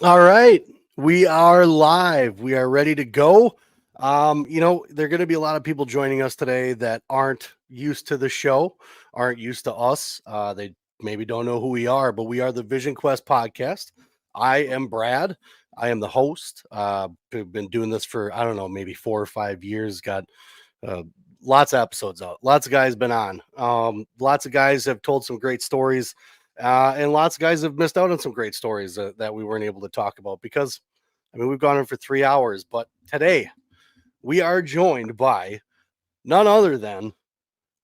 All right. We are live. We are ready to go. There are going to be a lot of people joining us today that aren't used to the show, aren't used to us. They maybe don't know who we are, but we are the Vision Quest podcast. I am Brad. I am the host. We've been doing this for, I don't know, maybe 4 or 5 years. Got uh, lots of episodes out. Lots of guys been on. Lots of guys have told some great stories, and lots of guys have missed out on some great stories that we weren't able to talk about because, I mean, we've gone on for 3 hours. But today we are joined by none other than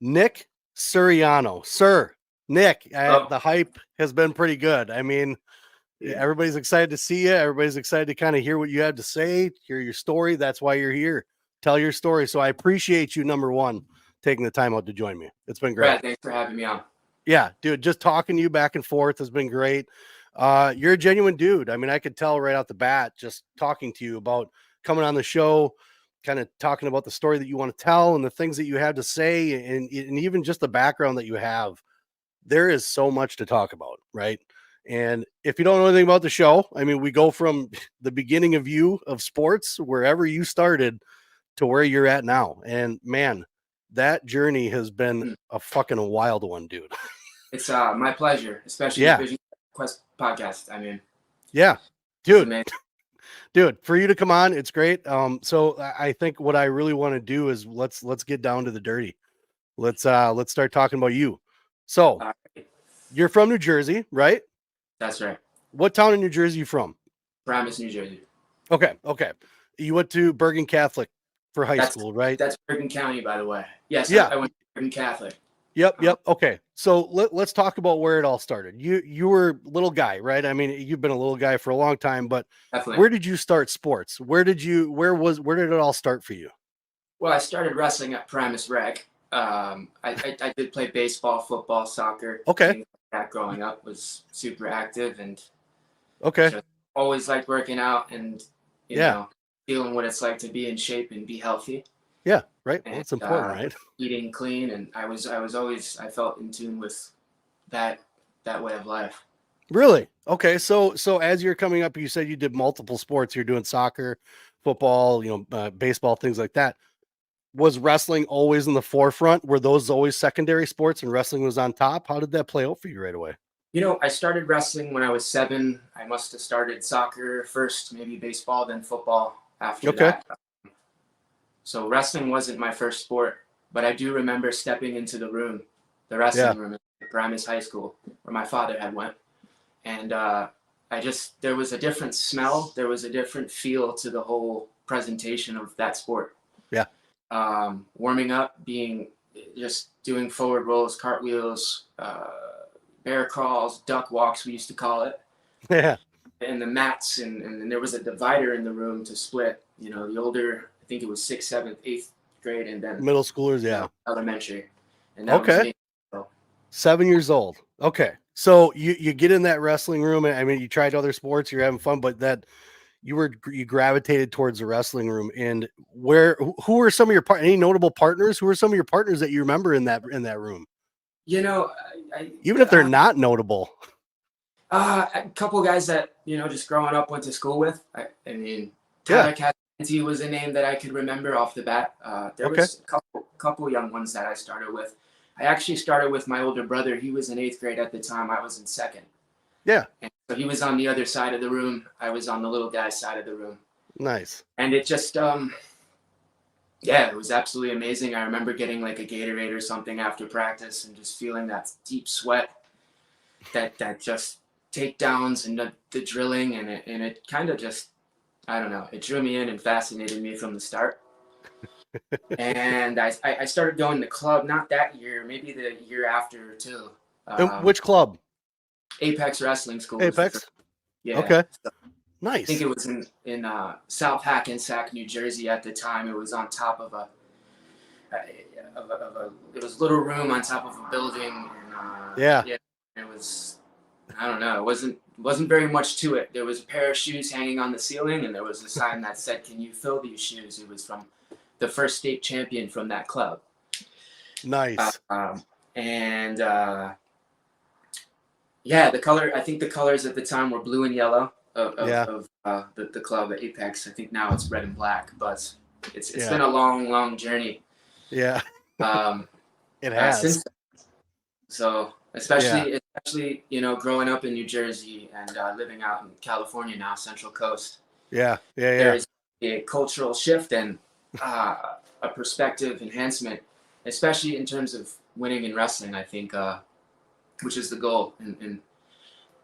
Nick Suriano. Sir, Nick, Oh, the hype has been pretty good. I mean, yeah. everybody's excited to see you. Everybody's excited to kind of hear what you have to say, hear your story. That's why you're here. Tell your story. So I appreciate you, number one, taking the time out to join me. It's been great. Brad, thanks for having me on. Yeah, dude, just talking to you back and forth has been great. You're a genuine dude. I mean, I could tell right out the bat just talking to you about coming on the show, kind of talking about the story that you want to tell and the things that you have to say, and even just the background that you have. There is so much to talk about, right? And if you don't know anything about the show, I mean, we go from the beginning of you of sports, wherever you started, to where you're at now. And man, that journey has been Mm. a fucking wild one, dude. It's my pleasure, especially the Yeah. Vision Quest podcast. I mean, Yeah. it's Dude, amazing. dude, for you to come on, it's great. So I think what I really want to do is let's get down to the dirty. Let's start talking about you. So Uh, you're from New Jersey, right? that's right. What town in New Jersey are you from? Paramus, New Jersey. Okay, okay. You went to Bergen Catholic for high That's school, right? that's Bergen County, by the way. Yes, I, Yeah. I went to Bergen Catholic. Yep, Um, yep. Okay. So let's talk about where it all started. You were a little guy, right? I mean, you've been a little guy for a long time, but definitely. where did you start sports? Where did it all start for you? Well, I started wrestling at Paramus Rec. I did play baseball, football, soccer, Okay. things like that growing up. Was super active and Okay. just always liked working out and you Yeah. know feeling what it's like to be in shape and be healthy. Yeah, right. Well, And it's important, right? eating clean, and I was always I felt in tune with that that way of life. Really? Okay. So as you're coming up, you said you did multiple sports. You're doing soccer, football, baseball, things like that. Was wrestling always in the forefront? Were those always secondary sports and wrestling was on top? How did that play out for you right away? I started wrestling when I was 7. I must have started soccer first, maybe baseball, then football after Okay. that. So wrestling wasn't my first sport, but I do remember stepping into the Yeah. wrestling room at Paramus High School, where my father had went, and there was a different smell, there was a different feel to the whole presentation of that sport. Yeah. Warming up, being just doing forward rolls, cartwheels, bear crawls, duck walks, we used to call it, Yeah. and the mats, and there was a divider in the room to split. The older, I think it was sixth, seventh, eighth grade, and then Middle schoolers, yeah. elementary, and that was Okay. me. So, 7 years old. Okay. So you get in that wrestling room, and I mean you tried other sports, you're having fun, but that you gravitated towards the wrestling room. And who were some of your any notable partners? Who were some of your partners that you remember in that room? you know, I, Even if they're not notable. a couple of guys that just growing up went to school with. I mean, Yeah. Tyler Cassidy was a name that I could remember off the bat. There Okay. was a couple young ones that I started with. I actually started with my older brother. He was in 8th grade at the time. I was in 2nd. Yeah. And so he was on the other side of the room. I was on the little guy's side of the room. Nice. And it just, yeah, it was absolutely amazing. I remember getting like a Gatorade or something after practice and just feeling that deep sweat, that just takedowns and the drilling, and it kind of just, I don't know, it drew me in and fascinated me from the start. And I started going to club, not that year, maybe the year after too. And which club? Apex Wrestling School. Apex. Yeah. Okay. So I think Nice. it was in South Hackensack, New Jersey at the time. It was on top of it was a little room on top of a building. And, Yeah. yeah, it was, I don't know, it wasn't very much to it. There was a pair of shoes hanging on the ceiling, and there was a sign that said, "Can you fill these shoes?" It was from the first state champion from that club. Nice. And yeah, the color, I think the colors at the time were blue and yellow. Yeah. of the club at Apex. I think now it's red and black, but it's Yeah. been a long journey Yeah. um, It has. since. So Yeah. especially growing up in New Jersey and living out in California now, Central Coast, Yeah. Yeah. there Yeah. is a cultural shift and a perspective enhancement, especially in terms of winning in wrestling. I think, which is the goal and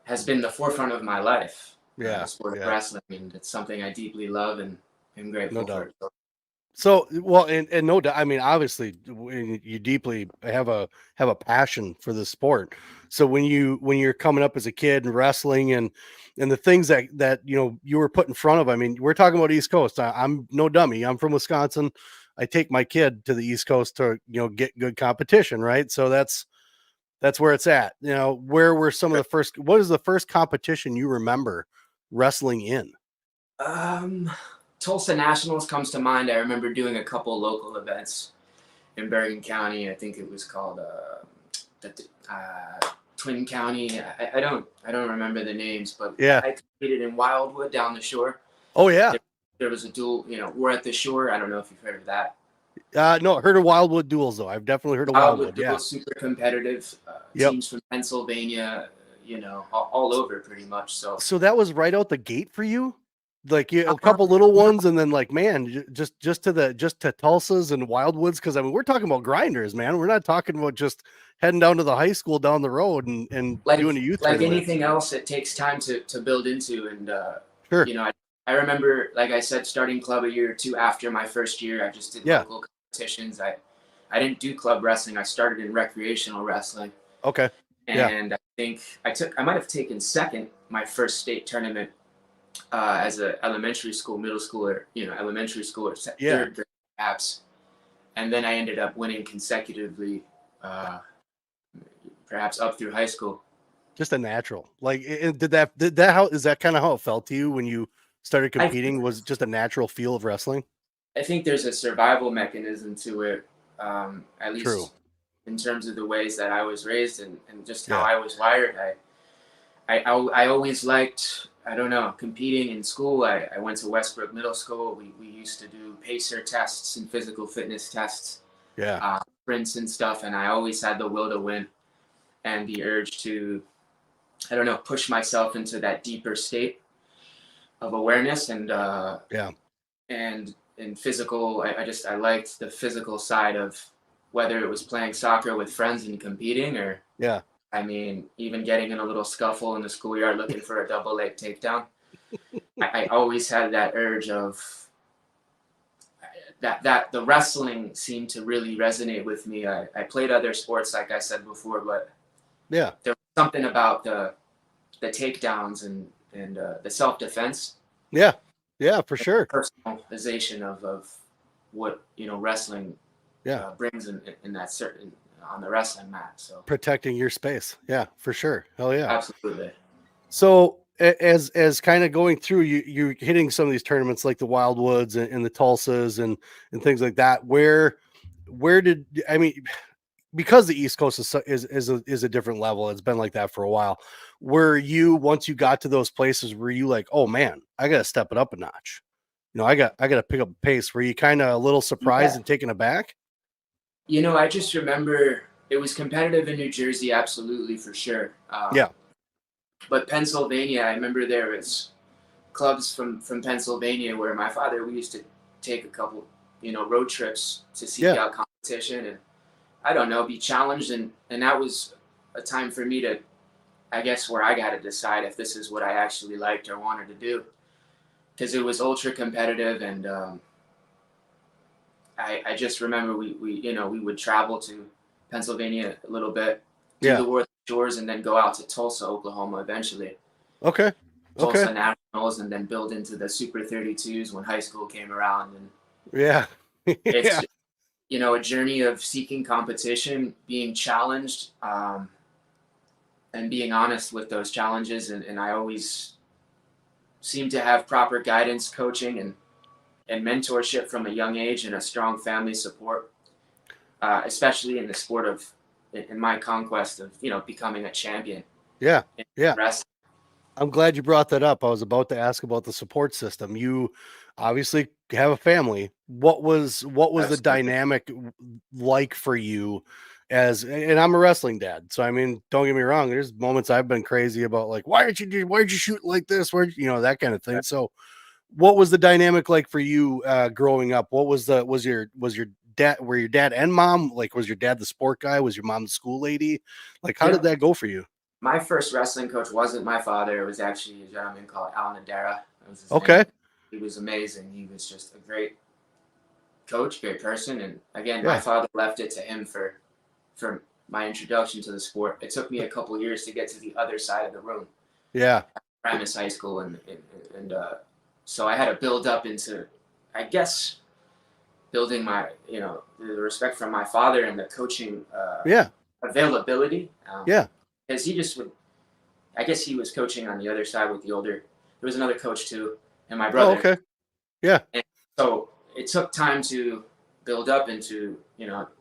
has been the forefront of my life, the Yeah. sport of Yeah. wrestling, and it's something I deeply love and am No grateful doubt. for. So, So, well, and no doubt. I mean, obviously, you deeply have a passion for the sport. So when you're coming up as a kid and wrestling and the things that you were put in front of. I mean, we're talking about East Coast. I'm no dummy. I'm from Wisconsin. I take my kid to the East Coast to get good competition, right? So that's where it's at. Where were some of the first? What is the first competition you remember wrestling in? um, Tulsa Nationals comes to mind. I remember doing a couple local events in Bergen County. I think it was called Twin County. I don't remember the names, but Yeah. I competed in Wildwood down the shore. Oh yeah. There was a duel. We're at the shore. I don't know if you've heard of that. No, heard of Wildwood Duels though. I've definitely heard of Wildwood Wildwood. duel, Yeah. super competitive. Yep. Teams from Pennsylvania, all over pretty much. So So that was right out the gate for you? Like a uh, couple little ones and then like man, just to Tulsa's and Wildwoods because I mean we're talking about grinders, man. We're not talking about just heading down to the high school down the road and doing a youth like tournament. anything else, it takes time to build into. And Sure. I remember, like I said, starting club a year or two after my first year. I just did Yeah. local competitions. I didn't do club wrestling. I started in recreational wrestling. Okay. Yeah. And I think I might have taken second my first state tournament as a elementary school, middle schooler, elementary schooler, Yeah. third grade perhaps. And then I ended up winning consecutively, perhaps up through high school. Just a natural. Like did that how is that kind of how it felt to you when you started competing? Was it just a natural feel of wrestling? I think there's a survival mechanism to it, at least True. in terms of the ways that I was raised and just how Yeah. I was wired. I always liked, I don't know, competing in school. I went to Westbrook Middle School. We used to do pacer tests and physical fitness tests, Yeah. sprints and stuff. And I always had the will to win and the urge to, I don't know, push myself into that deeper state of awareness and Yeah. and in physical. I liked the physical side of whether it was playing soccer with friends and competing or Yeah. I mean, even getting in a little scuffle in the schoolyard looking for a double leg takedown. I always had that urge of that the wrestling seemed to really resonate with me. I played other sports, like I said before, but Yeah. there was something about the takedowns and the self defense, Yeah. Yeah, for sure. personalization of what wrestling Yeah. brings in that certain on the wrestling mat. So Protecting your space. Yeah, for sure. Hell yeah. absolutely. So as kind of going through you're hitting some of these tournaments like the Wildwoods and the Tulsas and things like that. Where did I mean because the East Coast is a different level. It's been like that for a while. Were you once you got to those places, were you like, oh man, I gotta step it up a notch? I gotta pick up the pace. Were you kind of a little surprised Yeah. and taken aback? I just remember it was competitive in New Jersey, absolutely for sure. Yeah. But Pennsylvania, I remember there was clubs from Pennsylvania where my father, we used to take a couple, road trips to seek Yeah. out competition and I don't know, be challenged. And that was a time for me to, I guess, where I got to decide if this is what I actually liked or wanted to do. Because it was ultra competitive and I just remember we would travel to Pennsylvania a little bit, do Yeah. the North Shores, and then go out to Tulsa, Oklahoma eventually. Okay. Okay. Tulsa Nationals, and then build into the Super 32s when high school came around. And Yeah. it's Yeah. a journey of seeking competition, being challenged, and being honest with those challenges. And I always seem to have proper guidance, coaching, and mentorship from a young age and a strong family support, especially in the sport of, in my conquest of, becoming a champion Yeah. in Yeah. wrestling. I'm glad you brought that up. I was about to ask about the support system. You obviously have a family. What was the Absolutely. dynamic like for you and I'm a wrestling dad. So I mean, don't get me wrong, there's moments I've been crazy about like why'd you shoot like this? That kind of thing. So what was the dynamic like for you growing up? What was your dad were your dad and mom like was your dad the sport guy? Was your mom the school lady? Like how did Yeah. that go for you? My first wrestling coach wasn't my father. It was actually a gentleman called Al Nadera. That was his Okay. name. He was amazing. He was just a great coach, great person. And again, my Yeah. father left it to him for my introduction to the sport. It took me a couple years to get to the other side of the room, Yeah. Paramus High School, and so I had to build up into, I guess, building my the respect from my father and the coaching Yeah. availability. Yeah. Because he just would. I guess he was coaching on the other side with the older. There was another coach too, and my Oh, brother. okay. Yeah. And so it took time to build up into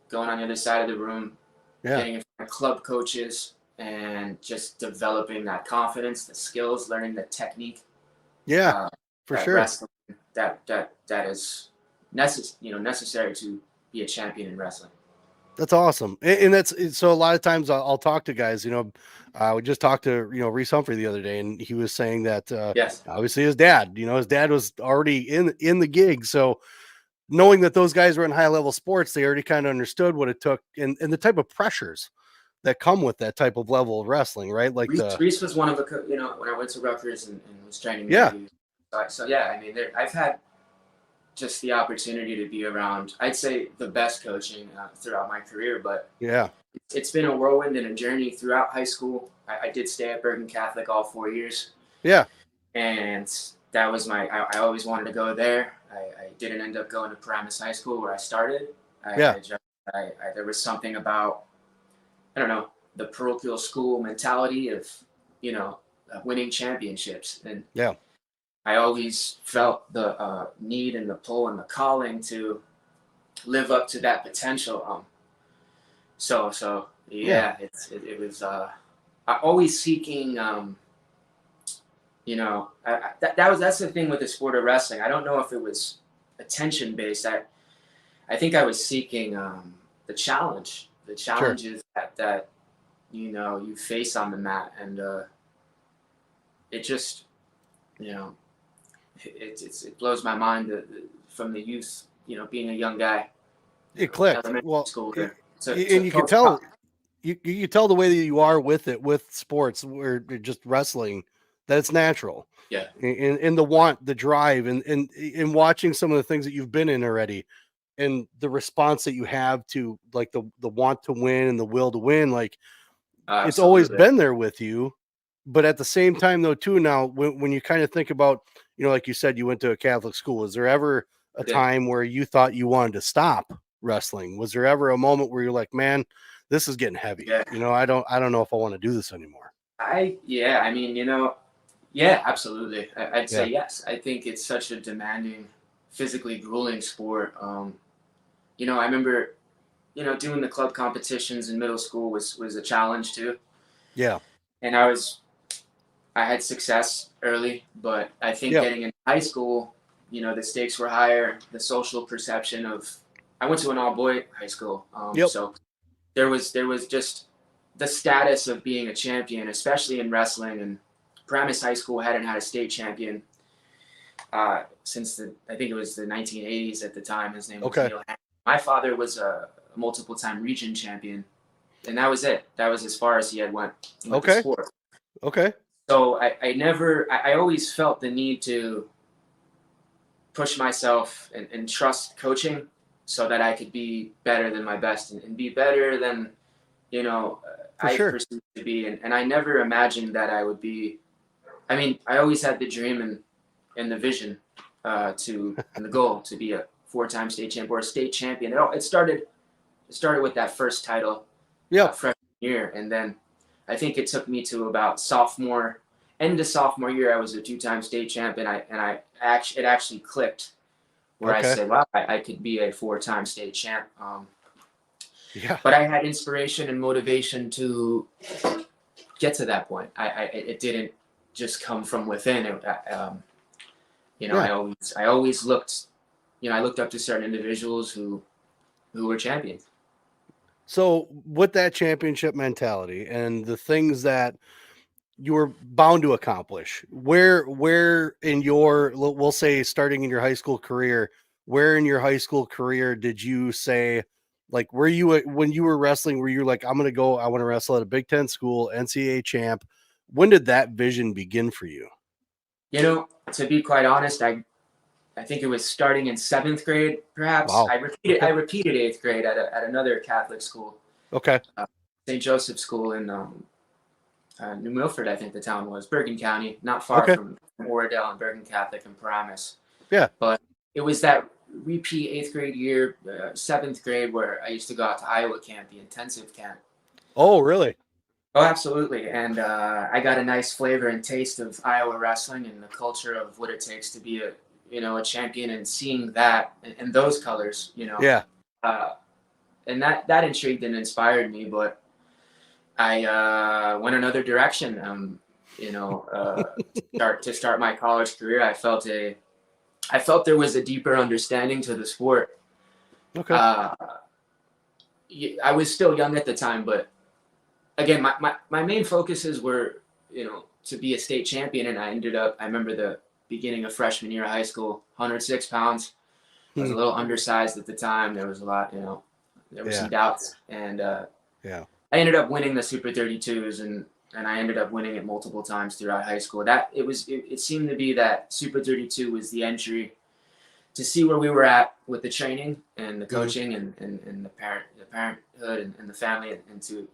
going on the other side of the room, Yeah. getting in front of club coaches, and just developing that confidence, the skills, learning the technique. Yeah. Uh, For that sure. wrestling that is necessary to be a champion in wrestling. That's awesome. And so a lot of times I'll talk to guys, we just talked to, Reese Humphrey the other day, and he was saying that Yes. obviously his dad was already in the gig. So knowing that those guys were in high level sports, they already kind of understood what it took and the type of pressures that come with that type of level of wrestling, right? Like Reese was one of the when I went to Rutgers and was training yeah, there. So yeah, I mean, I've had just the opportunity to be around. I'd say the best coaching throughout my career, but yeah, it's been a whirlwind and a journey throughout high school. I did stay at Bergen Catholic all 4 years, yeah, and that was I always wanted to go there. I didn't end up going to Paramus High School where I started. yeah, There was something about, I don't know, the parochial school mentality of winning championships, and yeah, I always felt the need and the pull and the calling to live up to that potential. So yeah. yeah, it was I always seeking. That's the thing with the sport of wrestling. I don't know if it was attention based. I think I was seeking the challenge. The Sure. challenges that you face on the mat, and it just you know it blows my mind from the youth, being a young guy, It clicked. elementary Well, school to and you could coach. tell you tell the way that you are with it with sports or just wrestling that it's natural Yeah, in the want the drive and in watching some of the things that you've been in already and the response that you have to like the want to win and the will to win like it's always absolutely. been there with you but at the same time though too now when you kind of think about like you said you went to a Catholic school is there ever a Yeah, time where you thought you wanted to stop wrestling? Was there ever a moment where you're like, man, this is getting heavy, yeah. I don't know if I want to do this anymore? Yeah. I mean, yeah, absolutely. I'd say Yeah. yes. I think it's such a demanding, physically grueling sport. I remember, doing the club competitions in middle school was a challenge too, Yeah. and I had success early, but I think Yep. getting in high school, the stakes were higher. The social perception of I went to an all boy high school, Yep. so there was just the status of being a champion, especially in wrestling. And Paramus High School hadn't had a state champion since I think it was the 1980s at the time. His name was Okay. Neil Hank. My father was a multiple time region champion, and that was it. That was as far as he had went with the Okay. sport. Okay. So I always felt the need to push myself and trust coaching so that I could be better than my best and be better than, For I sure. perceived to be. And I never imagined that I would be, I mean, I always had the dream and the vision and the goal to be a 4-time state champ or a state champion. It started with that first title Yep. freshman year. And then I think it took me to about end of sophomore year. I was a 2-time state champ, and it actually clicked where I Okay. said, "Wow, I could be a 4-time state champ." Yeah. But I had inspiration and motivation to get to that point. It didn't just come from within. You know, Yeah. I always looked, you know, I looked up to certain individuals who were champions. So with that championship mentality and the things that you were bound to accomplish, where in your, we'll say starting in your high school career, where in your high school career did you say, like, were you when you were wrestling, were you like, I'm gonna go, I want to wrestle at a Big Ten school, NCAA champ? When did that vision begin for you? You know, to be quite honest, I think it was starting in 7th grade, perhaps. Wow. I Okay. repeated 8th grade at another Catholic school, Okay. St. Joseph School in New Milford, I think the town was, Bergen County, not far Okay. from Oradell and Bergen Catholic and Paramus. Yeah. But it was that repeat 8th grade year, 7th grade, where I used to go out to Iowa camp, the intensive camp. Oh, really? Oh, absolutely. And I got a nice flavor and taste of Iowa wrestling and the culture of what it takes to be a champion, and seeing that in those colors, Yeah. uh, and that intrigued and inspired me. But I went another direction. To start my college career, I felt there was a deeper understanding to the sport. Okay. I was still young at the time, but again, my main focuses were, to be a state champion. And I remember the beginning of freshman year of high school, 106 pounds. I was a little undersized at the time. There was a lot, there were some doubts. And Yeah. I ended up winning the Super 32s, and I ended up winning it multiple times throughout high school. It seemed to be that Super 32 was the entry to see where we were at with the training and the coaching and the parenthood and the family, and to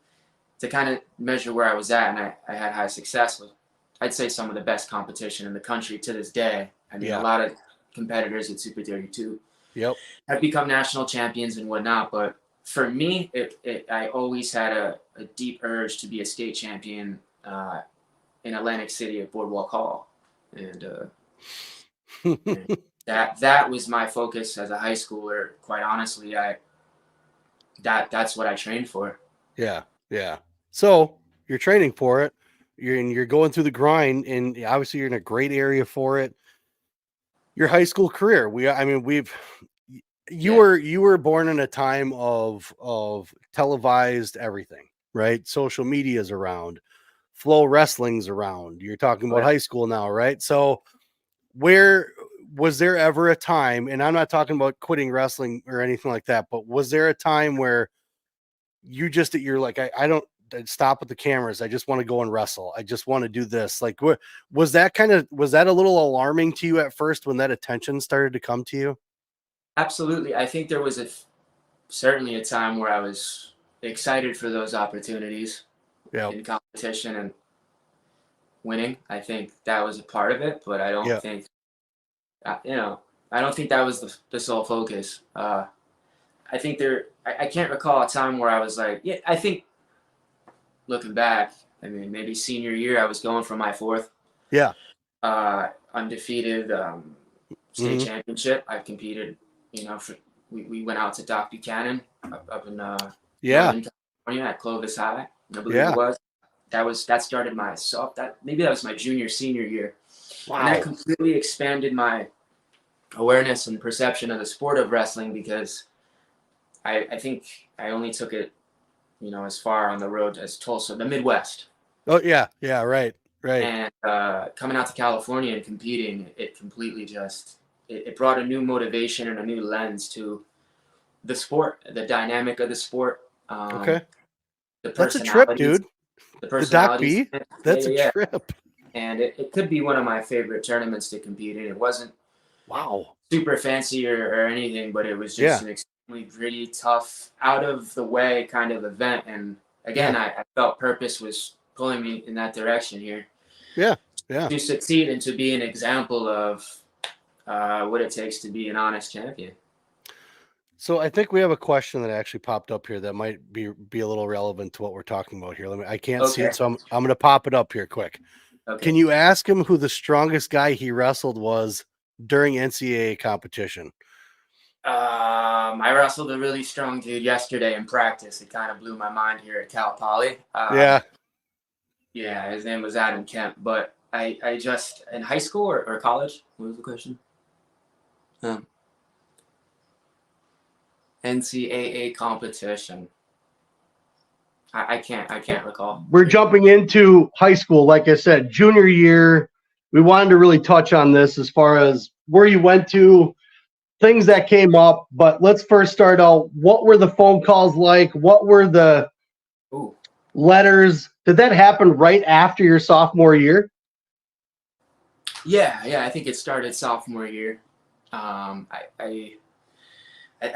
kind of measure where I was at. And I had high success with, I'd say, some of the best competition in the country to this day. I mean, Yeah. a lot of competitors at Super 32 Yep. have become national champions and whatnot. But for me, I always had a deep urge to be a state champion in Atlantic City at Boardwalk Hall. And that was my focus as a high schooler. Quite honestly, that's what I trained for. Yeah. Yeah. So you're training for it. You're going through the grind, and obviously you're in a great area for it. Your high school career. You were born in a time of televised everything, right? Social media's around, Flow Wrestling's around. You're talking about high school now, right? So where was there ever a time, and I'm not talking about quitting wrestling or anything like that, but was there a time where you're like, I don't stop at the cameras. I just want to go and wrestle. I just want to do this. Like, what was that a little alarming to you at first when that attention started to come to you? Absolutely. I think there was certainly a time where I was excited for those opportunities in competition and winning. I think that was a part of it, but I don't think, I don't think that was the sole focus. I think I can't recall a time where I was like, I think looking back, I mean, maybe senior year, I was going for my 4th. Undefeated state championship. I competed, we went out to Doc Buchanan up in Northern California at Clovis High, I believe it was. That started maybe that was my junior, senior year. Wow. And that completely expanded my awareness and perception of the sport of wrestling, because I think I only took it, as far on the road as Tulsa, the Midwest. Oh yeah. Yeah. Right. Right. And coming out to California and competing, it completely it brought a new motivation and a new lens to the sport, the dynamic of the sport. That's a trip, dude. The Doc B. That's a trip. And it could be one of my favorite tournaments to compete in. It wasn't super fancy or anything, but it was just an extremely gritty, tough, out of the way kind of event. And again, I felt purpose was pulling me in that direction here. To succeed and to be an example of what it takes to be an honest champion. So I think we have a question that actually popped up here that might be a little relevant to what we're talking about here. I can't see it, so I'm going to pop it up here quick. Okay. Can you ask him who the strongest guy he wrestled was during NCAA competition? I wrestled a really strong dude yesterday in practice. It kind of blew my mind here at Cal Poly. Yeah, his name was Adam Kemp. But I just in high school or college. What was the question? NCAA competition. I can't recall. We're jumping into high school, like I said, junior year. We wanted to really touch on this as far as where you went to, things that came up. But let's first start out. What were the phone calls like? What were the Ooh. letters? Did that happen right after your sophomore year? Yeah. I think it started sophomore year. I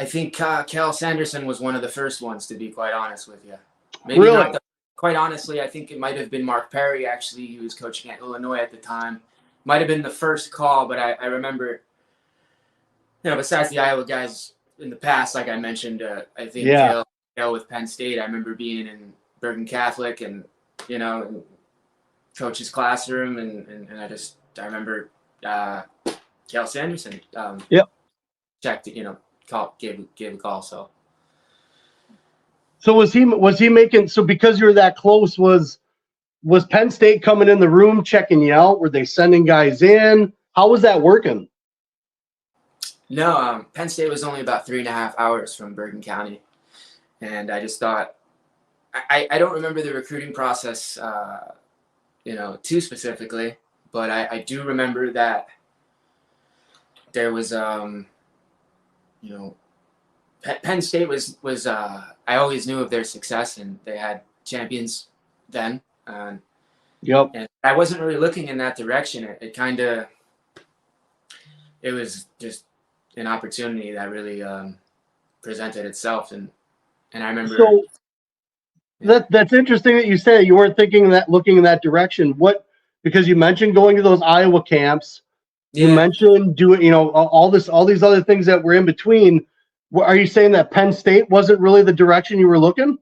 think Cal Sanderson was one of the first ones, to be quite honest with you. Maybe Really? not. Quite honestly, I think it might have been Mark Perry. Actually, he was coaching at Illinois at the time. Might have been the first call, but I remember, besides the Iowa guys in the past, like I mentioned, I think Cal with Penn State. I remember being in Bergen Catholic and in coach's classroom, and I remember Cal Sanderson. Checked, gave a call. So was he making, so because you were that close, was Penn State coming in the room checking you out? Were they sending guys in? How was that working? No, Penn State was only about 3.5 hours from Bergen County, and I just thought I don't remember the recruiting process, too specifically, but I do remember that there was Penn State was I always knew of their success, and they had champions then. Yep. And I wasn't really looking in that direction. It was just an opportunity that really presented itself, and I remember. So that's interesting that you say you weren't looking in that direction. Because you mentioned going to those Iowa camps. You mentioned doing, all these other things that were in between. Are you saying that Penn State wasn't really the direction you were looking?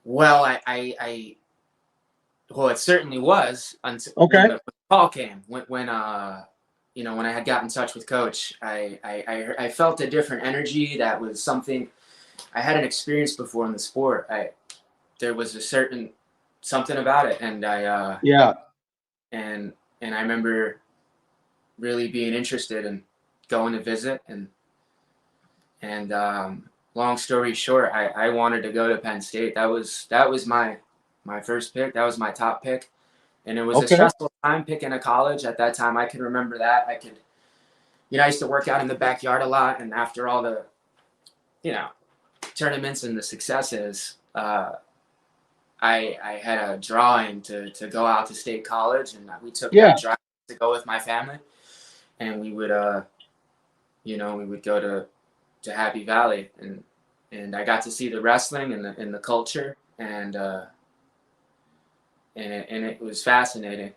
Well, it certainly was until when the call came. When I had got in touch with Coach, I felt a different energy. That was something I hadn't experienced before in the sport. There was a certain something about it, and and I remember really being interested in going to visit, and long story short, I wanted to go to Penn State. That was my first pick. That was my top pick, and it was a stressful time picking a college at that time. I can remember that. I used to work out in the backyard a lot, and after all the tournaments and the successes, I had a drawing to go out to State College, and we took that drive to go with my family, and we would go to Happy Valley, and I got to see the wrestling and the culture, and it was fascinating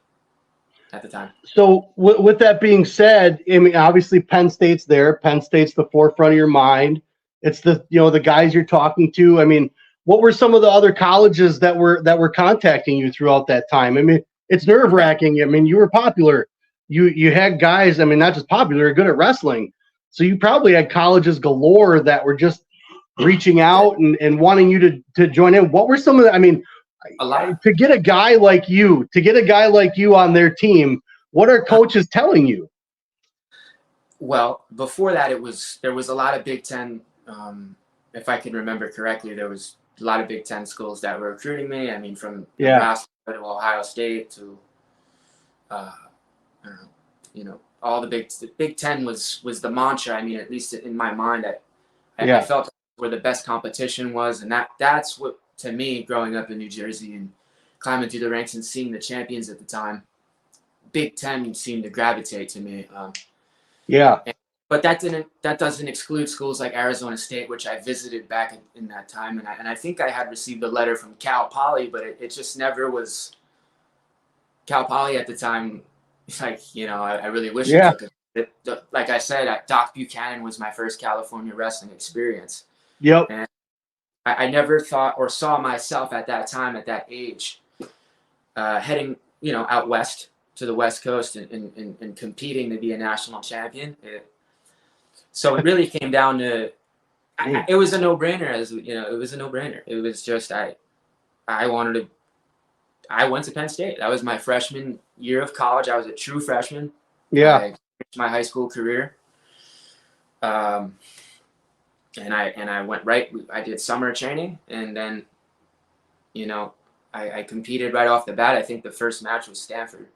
at the time. So with that being said, I mean, obviously Penn State's there. Penn State's the forefront of your mind. It's the guys you're talking to. I mean, what were some of the other colleges that were contacting you throughout that time? I mean, it's nerve-wracking. I mean, you were popular. You had guys, I mean, not just popular, good at wrestling. So you probably had colleges galore that were just reaching out and wanting you to join in. What were some of the, I mean, a lot. To get a guy like you on their team, what are coaches telling you? Well, before that, there was a lot of Big Ten. If I can remember correctly, there was a lot of Big Ten schools that were recruiting me. I mean, from Nebraska to Ohio State to, I don't know, all the Big Ten was the mantra. I mean, at least in my mind, I felt where the best competition was, and that's what, to me, growing up in New Jersey and climbing through the ranks and seeing the champions at the time, Big Ten seemed to gravitate to me. But that doesn't exclude schools like Arizona State, which I visited back in that time, and I think I had received a letter from Cal Poly, but it just never was Cal Poly at the time. Like, I really wish it took it. Like I said, Doc Buchanan was my first California wrestling experience. Yep. And I never thought or saw myself at that time, at that age, heading out west to the West Coast and competing to be a national champion. So it really came down to, it was a no-brainer. It was a no-brainer. It was just I wanted to I went to Penn State. That was my freshman year of college. I was a true freshman. Yeah. I finished my high school career. And I went right. I did summer training, and then, you know, I competed right off the bat. I think the first match was Stanford,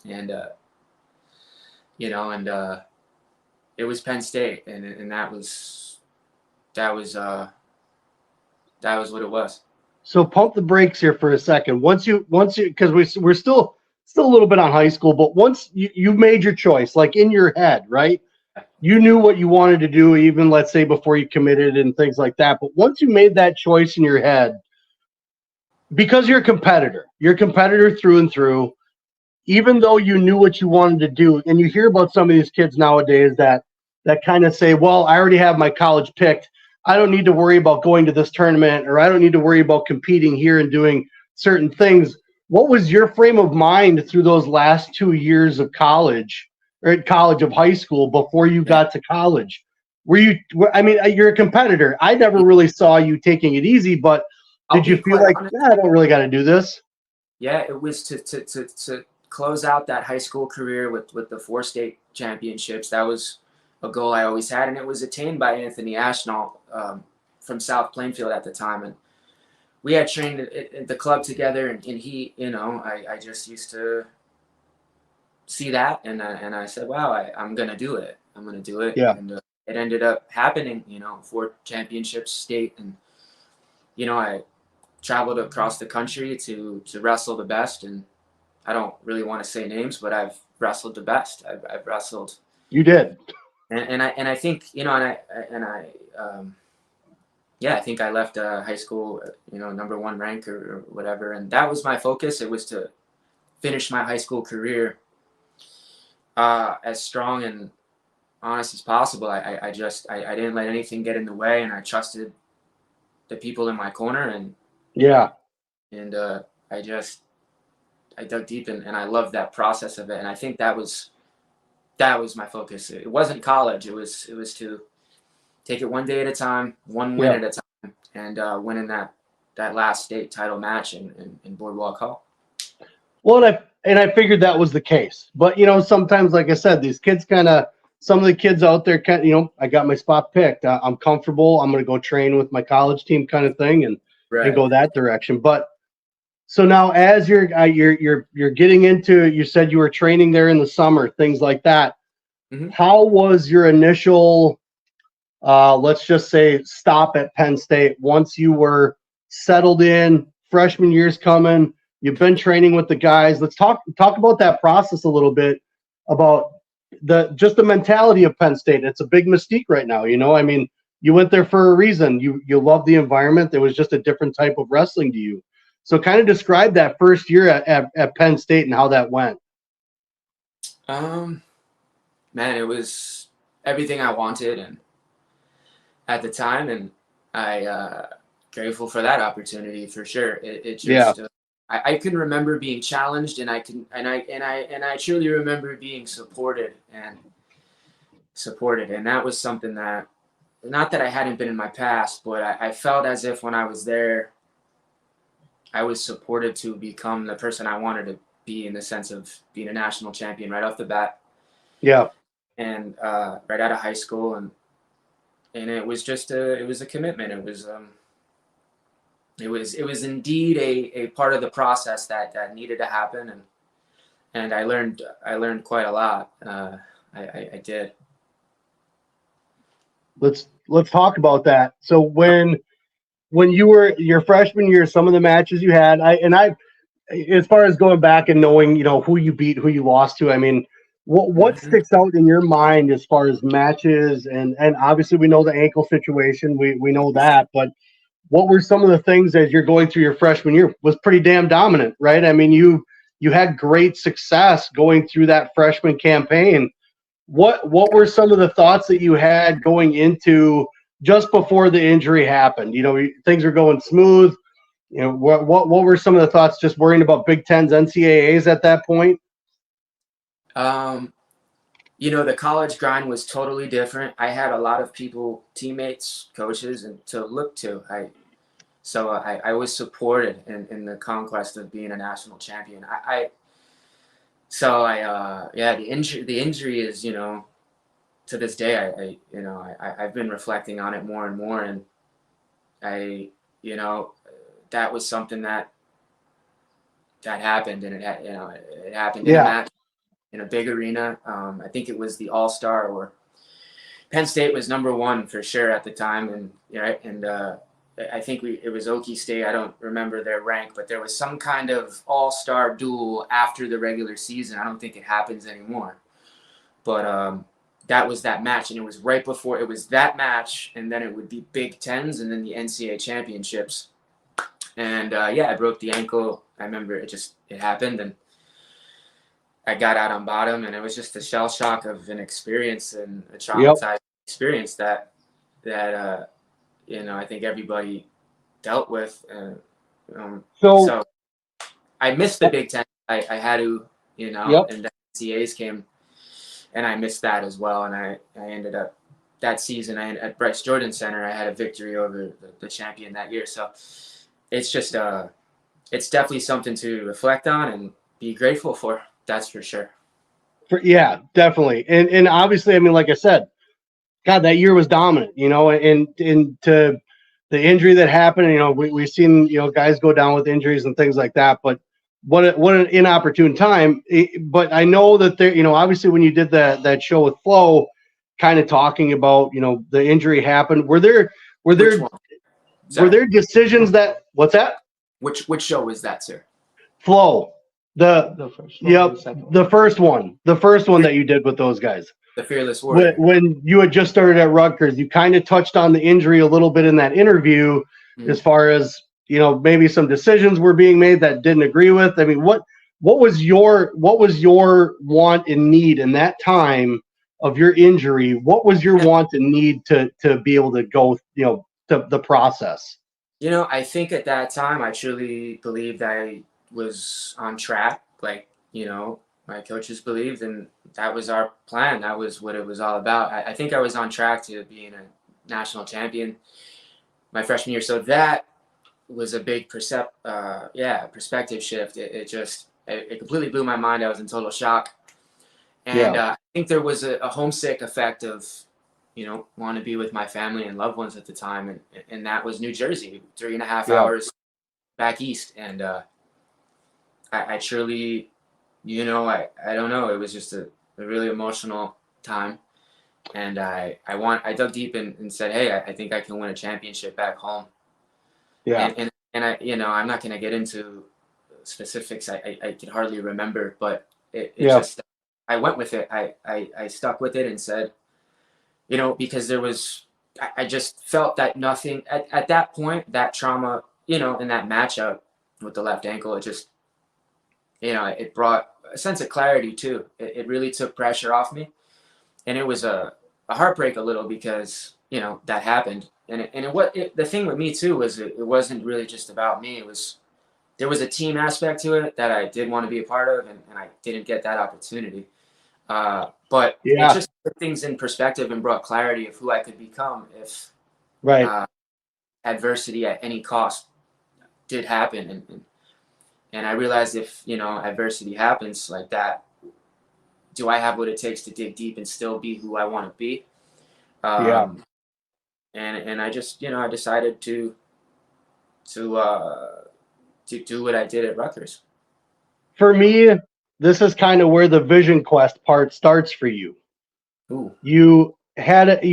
and you know, and it was Penn State, and that was what it was. So pump the brakes here for a second. Once you, because we're still a little bit on high school, but once you made your choice, like in your head, right? You knew what you wanted to do, even let's say before you committed and things like that. But once you made that choice in your head, because you're a competitor through and through, even though you knew what you wanted to do, and you hear about some of these kids nowadays that kind of say, well, I already have my college picked. I don't need to worry about going to this tournament, or I don't need to worry about competing here and doing certain things. What was your frame of mind through those last 2 years of college, or at college of high school, before you got to college? I mean, you're a competitor. I never really saw you taking it easy, but did you feel like, yeah, I don't really got to do this? Yeah, it was to close out that high school career with the 4 state championships. That was a goal I always had, and it was attained by Anthony Ashnall from South Plainfield at the time. And we had trained at the club together, and he, you know, I just used to see that, and I said, wow, I'm gonna do it. I'm gonna do it. Yeah. And it ended up happening. You know, 4 championships, state, and you know, I traveled across the country to wrestle the best, and I don't really want to say names, but I've wrestled the best. I've wrestled. You did. And I think, you know, I think I left high school, you know, number 1 rank or whatever, and that was my focus. It was to finish my high school career as strong and honest as possible. I didn't let anything get in the way, and I trusted the people in my corner, and yeah, and I dug deep, and I loved that process of it, and I think that was my focus. It wasn't college. It was to take it one day at a time, one win at a time, and winning that last state title match in Boardwalk Hall. Well, and I figured that was the case, but you know, sometimes, like I said, these kids some of the kids out there you know, I got my spot picked. I'm comfortable. I'm going to go train with my college team, kind of thing, and go that direction. But so now, as you're getting into, you said you were training there in the summer, things like that. Mm-hmm. How was your initial, let's just say, stop at Penn State once you were settled in? Freshman year's coming. You've been training with the guys. Let's talk about that process a little bit, about the mentality of Penn State. It's a big mystique right now. You know, I mean, you went there for a reason. You love the environment. There was just a different type of wrestling to you. So kind of describe that first year at Penn State and how that went. Man, it was everything I wanted, and at the time, and I grateful for that opportunity for sure. It just I can remember being challenged, and I truly remember being supported, and that was something that, not that I hadn't been in my past, but I felt as if when I was there, I was supported to become the person I wanted to be, in the sense of being a national champion right off the bat. Yeah. And right out of high school, and it was just it was a commitment. It was indeed a part of the process that needed to happen, and I learned quite a lot. I did. Let's talk about that. So when you were your freshman year, some of the matches you had, I as far as going back and knowing, you know, who you beat, who you lost to, I mean, what sticks out in your mind as far as matches, and obviously we know the ankle situation, we know that, but what were some of the things as you're going through your freshman year? Was pretty damn dominant, right? I mean, you had great success going through that freshman campaign. What were some of the thoughts that you had going into just before the injury happened? You know, things were going smooth. You know, what were some of the thoughts, just worrying about Big Tens, NCAAs at that point? You know, the college grind was totally different. I had a lot of people, teammates, coaches, and to look to. So I was supported in the conquest of being a national champion. The injury is, to this day, I've been reflecting on it more and more, and I, you know, that was something that happened, and it happened in a Yeah. match in a big arena. I think it was the All-Star, or Penn State was #1 for sure at the time, and I think it was Okie State. I don't remember their rank, but there was some kind of all-star duel after the regular season. I don't think it happens anymore. But that was that match, and it was right before it was that match, and then it would be Big Tens, and then the NCAA championships. And I broke the ankle. I remember it happened, and I got out on bottom, and it was just a shell shock of an experience and a traumatized experience that I think everybody dealt with. So I missed the Big Ten. I had to, and the NCAAs came, and I missed that as well. And I ended up that season at Bryce Jordan Center. I had a victory over the champion that year. So it's just it's definitely something to reflect on and be grateful for. That's for sure. Yeah, definitely. And obviously, I mean, like I said, God, that year was dominant, and to the injury that happened, we've seen, guys go down with injuries and things like that, but what an inopportune time. But I know that there, obviously when you did that show with Flo, kind of talking about, the injury happened, were there decisions that, what's that? Which show was that, sir? Flo. The first one. Yep, the first one that you did with those guys. The Fearless Warrior. When you had just started at Rutgers, you kind of touched on the injury a little bit in that interview, as far as, maybe some decisions were being made that didn't agree with. I mean, what was your want and need in that time of your injury? What was your want and need to be able to go, to the process? I think at that time I truly believed I was on track, like, my coaches believed, and that was our plan. That was what it was all about. I think I was on track to being a national champion my freshman year. So that was a big perspective shift. It completely blew my mind. I was in total shock. And I think there was a homesick effect of, want to be with my family and loved ones at the time. And that was New Jersey, 3.5 hours back east. And I truly, I don't know. It was just a really emotional time. And I dug deep and said, hey, I think I can win a championship back home. Yeah. And I, I'm not going to get into specifics. I can hardly remember, but I went with it. I stuck with it and said, because I just felt that nothing at that point, that trauma, in that matchup with the left ankle, it just, it brought a sense of clarity too. It really took pressure off me, and it was a heartbreak a little because, that happened. And the thing with me too was it wasn't really just about me. There was a team aspect to it that I did want to be a part of, and I didn't get that opportunity. But it just put things in perspective and brought clarity of who I could become if adversity at any cost did happen. And I realized if, adversity happens like that, do I have what it takes to dig deep and still be who I want to be? And I just, I decided to do what I did at Rutgers. For me, this is kind of where the Vision Quest part starts for you. Ooh. You had,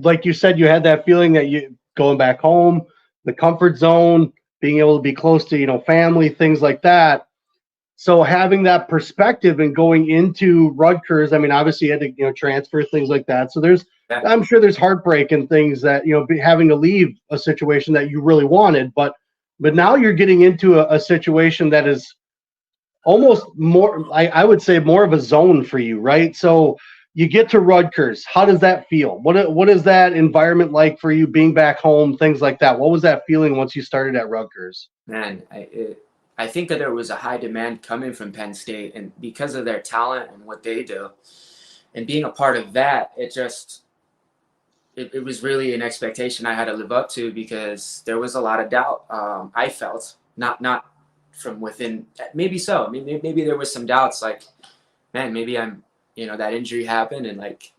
like you said, you had that feeling that you going back home, the comfort zone, being able to be close to, family, things like that. So having that perspective and going into Rutgers, I mean, obviously you had to, transfer, things like that. So I'm sure there's heartbreak and things that, having to leave a situation that you really wanted, but now you're getting into a situation that is almost more, I would say, more of a zone for you, right? So you get to Rutgers. How does that feel? What is that environment like for you, being back home, things like that? What was that feeling once you started at Rutgers? Man, I think that there was a high demand coming from Penn State, and because of their talent and what they do, and being a part of that, it just, it was really an expectation I had to live up to, because there was a lot of doubt. I felt not from within. Maybe so. I mean, maybe there was some doubts. Like, man, maybe I'm. That injury happened, and like,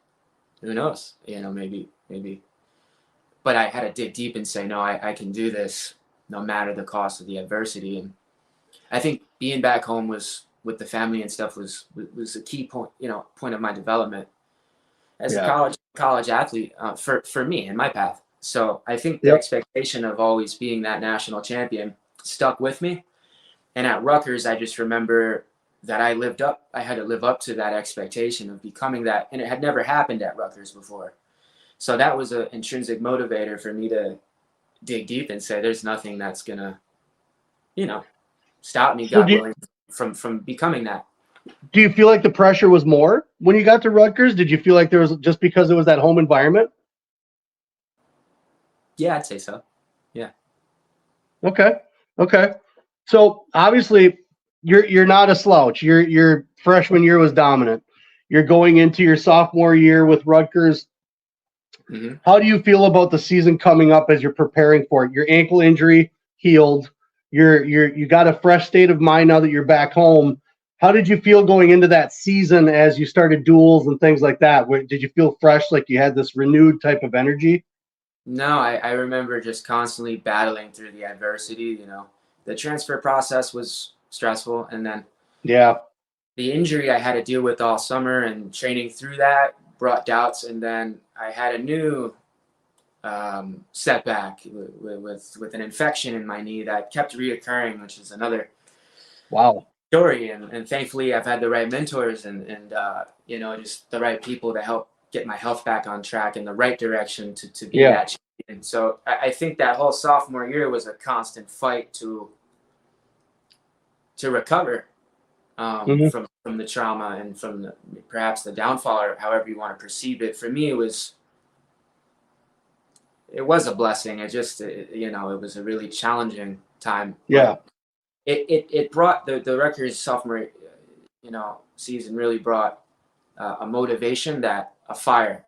who knows? Maybe. But I had to dig deep and say, no, I can do this, no matter the cost of the adversity. And I think being back home with the family and stuff was a key point. Point of my development as a college athlete for me and my path. So I think the expectation of always being that national champion stuck with me. And at Rutgers, I just remember that I had to live up to that expectation of becoming that. And it had never happened at Rutgers before. So that was an intrinsic motivator for me to dig deep and say, there's nothing that's going to, stop me, God willing, from becoming that. Do you feel like the pressure was more when you got to Rutgers? Did you feel like there was, just because it was that home environment? Yeah, I'd say so. Yeah. Okay. So obviously you're not a slouch. Your freshman year was dominant. You're going into your sophomore year with Rutgers. Mm-hmm. How do you feel about the season coming up as you're preparing for it? Your ankle injury healed. You got a fresh state of mind now that you're back home. How did you feel going into that season as you started duels and things like that? Did you feel fresh, like you had this renewed type of energy? No, I remember just constantly battling through the adversity. The transfer process was stressful, and then the injury I had to deal with all summer, and training through that brought doubts. And then I had a new setback with an infection in my knee that kept reoccurring, which is another story. And thankfully, I've had the right mentors and just the right people to help get my health back on track in the right direction to be that champion. So I think that whole sophomore year was a constant fight to recover from the trauma and from perhaps the downfall, or however you want to perceive it. For me, it was a blessing. It just, it was a really challenging time. Yeah. It brought the Rutgers sophomore, season really brought a motivation, a fire.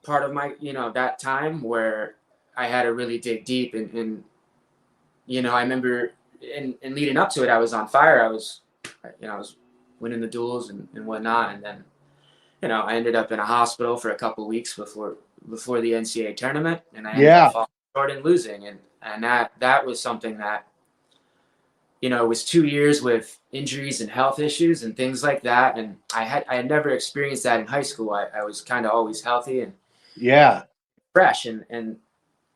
Part of my, that time where I had to really dig deep and I remember in leading up to it, I was on fire. I was winning the duels and whatnot. And then, I ended up in a hospital for a couple of weeks before the NCAA tournament, and I ended up falling short and losing. And that was something that, it was 2 years with injuries and health issues and things like that. And I had never experienced that in high school. I was kind of always healthy and fresh. And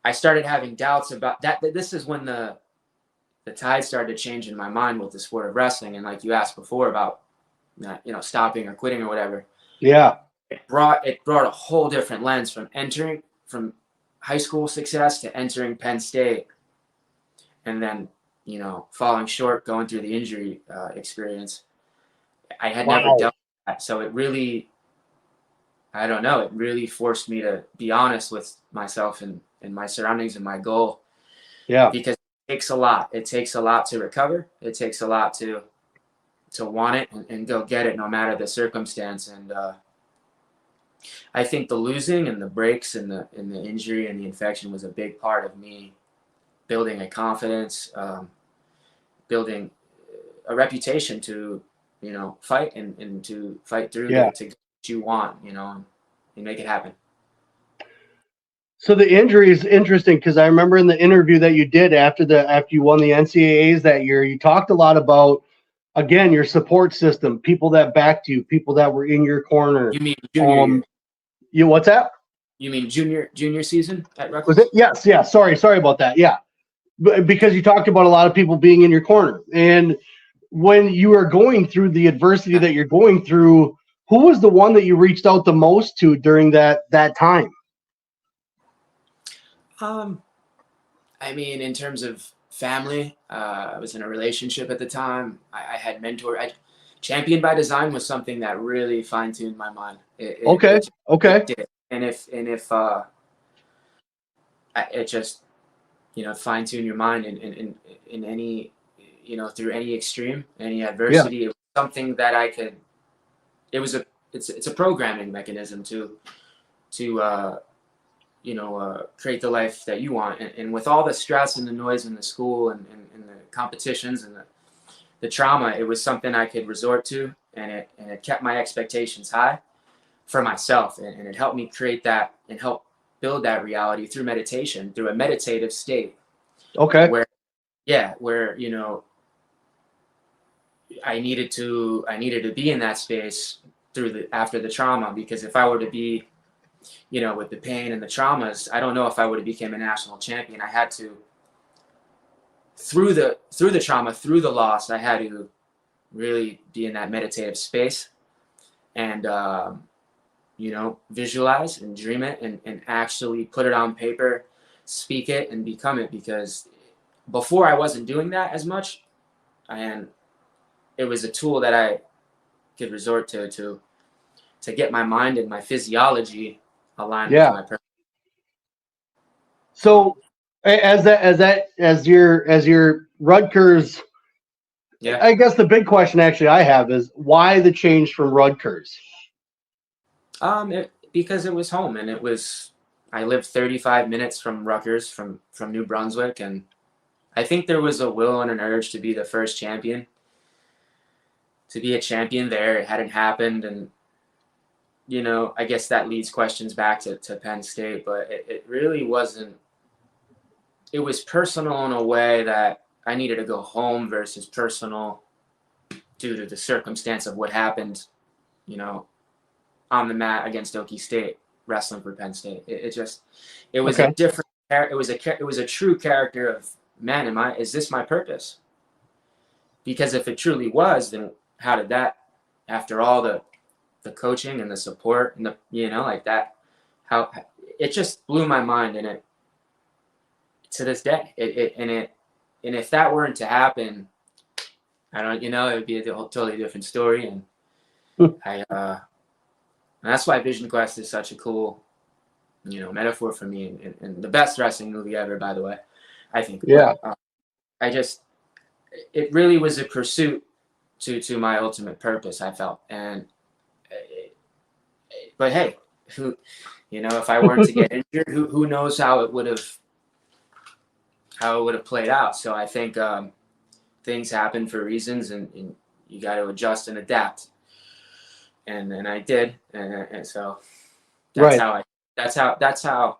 I started having doubts about that. This is when the tide started to change in my mind with the sport of wrestling. And like you asked before about, stopping or quitting or whatever. Yeah. It brought a whole different lens from high school success to entering Penn State, and then, falling short, going through the injury experience. I had never done that. So it really, I don't know, it really forced me to be honest with myself and my surroundings and my goal. Yeah. Because it takes a lot. It takes a lot to recover. It takes a lot to want it and go get it, no matter the circumstance. And I think the losing and the breaks and the injury and the infection was a big part of me building a confidence, building a reputation to, fight and to fight through to get what you want, and make it happen. So the injury is interesting, because I remember in the interview that you did after you won the NCAAs that year, you talked a lot about, again, your support system, people that backed you, people that were in your corner. You mean junior year? What's that? You mean junior season at Rutgers? Was it? Yes. Yeah. Sorry about that. Yeah. Because you talked about a lot of people being in your corner. And when you are going through the adversity that you're going through, who was the one that you reached out the most to during that time? I mean, in terms of family, I was in a relationship at the time. I had mentor. Champion by Design was something that really fine-tuned my mind. Okay. It did. And if it just, fine-tune your mind in any, through any extreme, any adversity. It was something that it it's a programming mechanism to create the life that you want. And with all the stress and the noise in the school and the competitions and the trauma, it was something I could resort to, and it kept my expectations high for myself, and it helped me create that and help build that reality through meditation, through a meditative state. Okay. Where I needed to be in that space after the trauma, because if I were to be, with the pain and the traumas, I don't know if I would have become a national champion. I had to, through the trauma, through the loss, I had to really be in that meditative space and, visualize and dream it and actually put it on paper, speak it and become it. Because before I wasn't doing that as much, and it was a tool that I could resort to get my mind and my physiology aligned with my purpose. So as your Rutgers, I guess the big question actually I have is, why the change from Rutgers? Because it was home, and I lived 35 minutes from Rutgers, from New Brunswick, and I think there was a will and an urge to be the first champion, to be a champion there. It hadn't happened, and I guess that leads questions back to Penn State, but it really wasn't. It was personal in a way that I needed to go home versus personal due to the circumstance of what happened, on the mat against Okie State, wrestling for Penn State. It was a different. It was a true character of, man, is this my purpose? Because if it truly was, then how did that, after all the coaching and the support and how it just blew my mind, and it to this day, and if that weren't to happen, I don't, it would be a totally different story. And and that's why Vision Quest is such a cool, metaphor for me, and the best wrestling movie ever, by the way, I think. Yeah. But, it really was a pursuit to my ultimate purpose, I felt. And, but hey, if I weren't to get injured, who knows how it would have played out. So I think things happen for reasons, and you got to adjust and adapt. And I did, and so that's how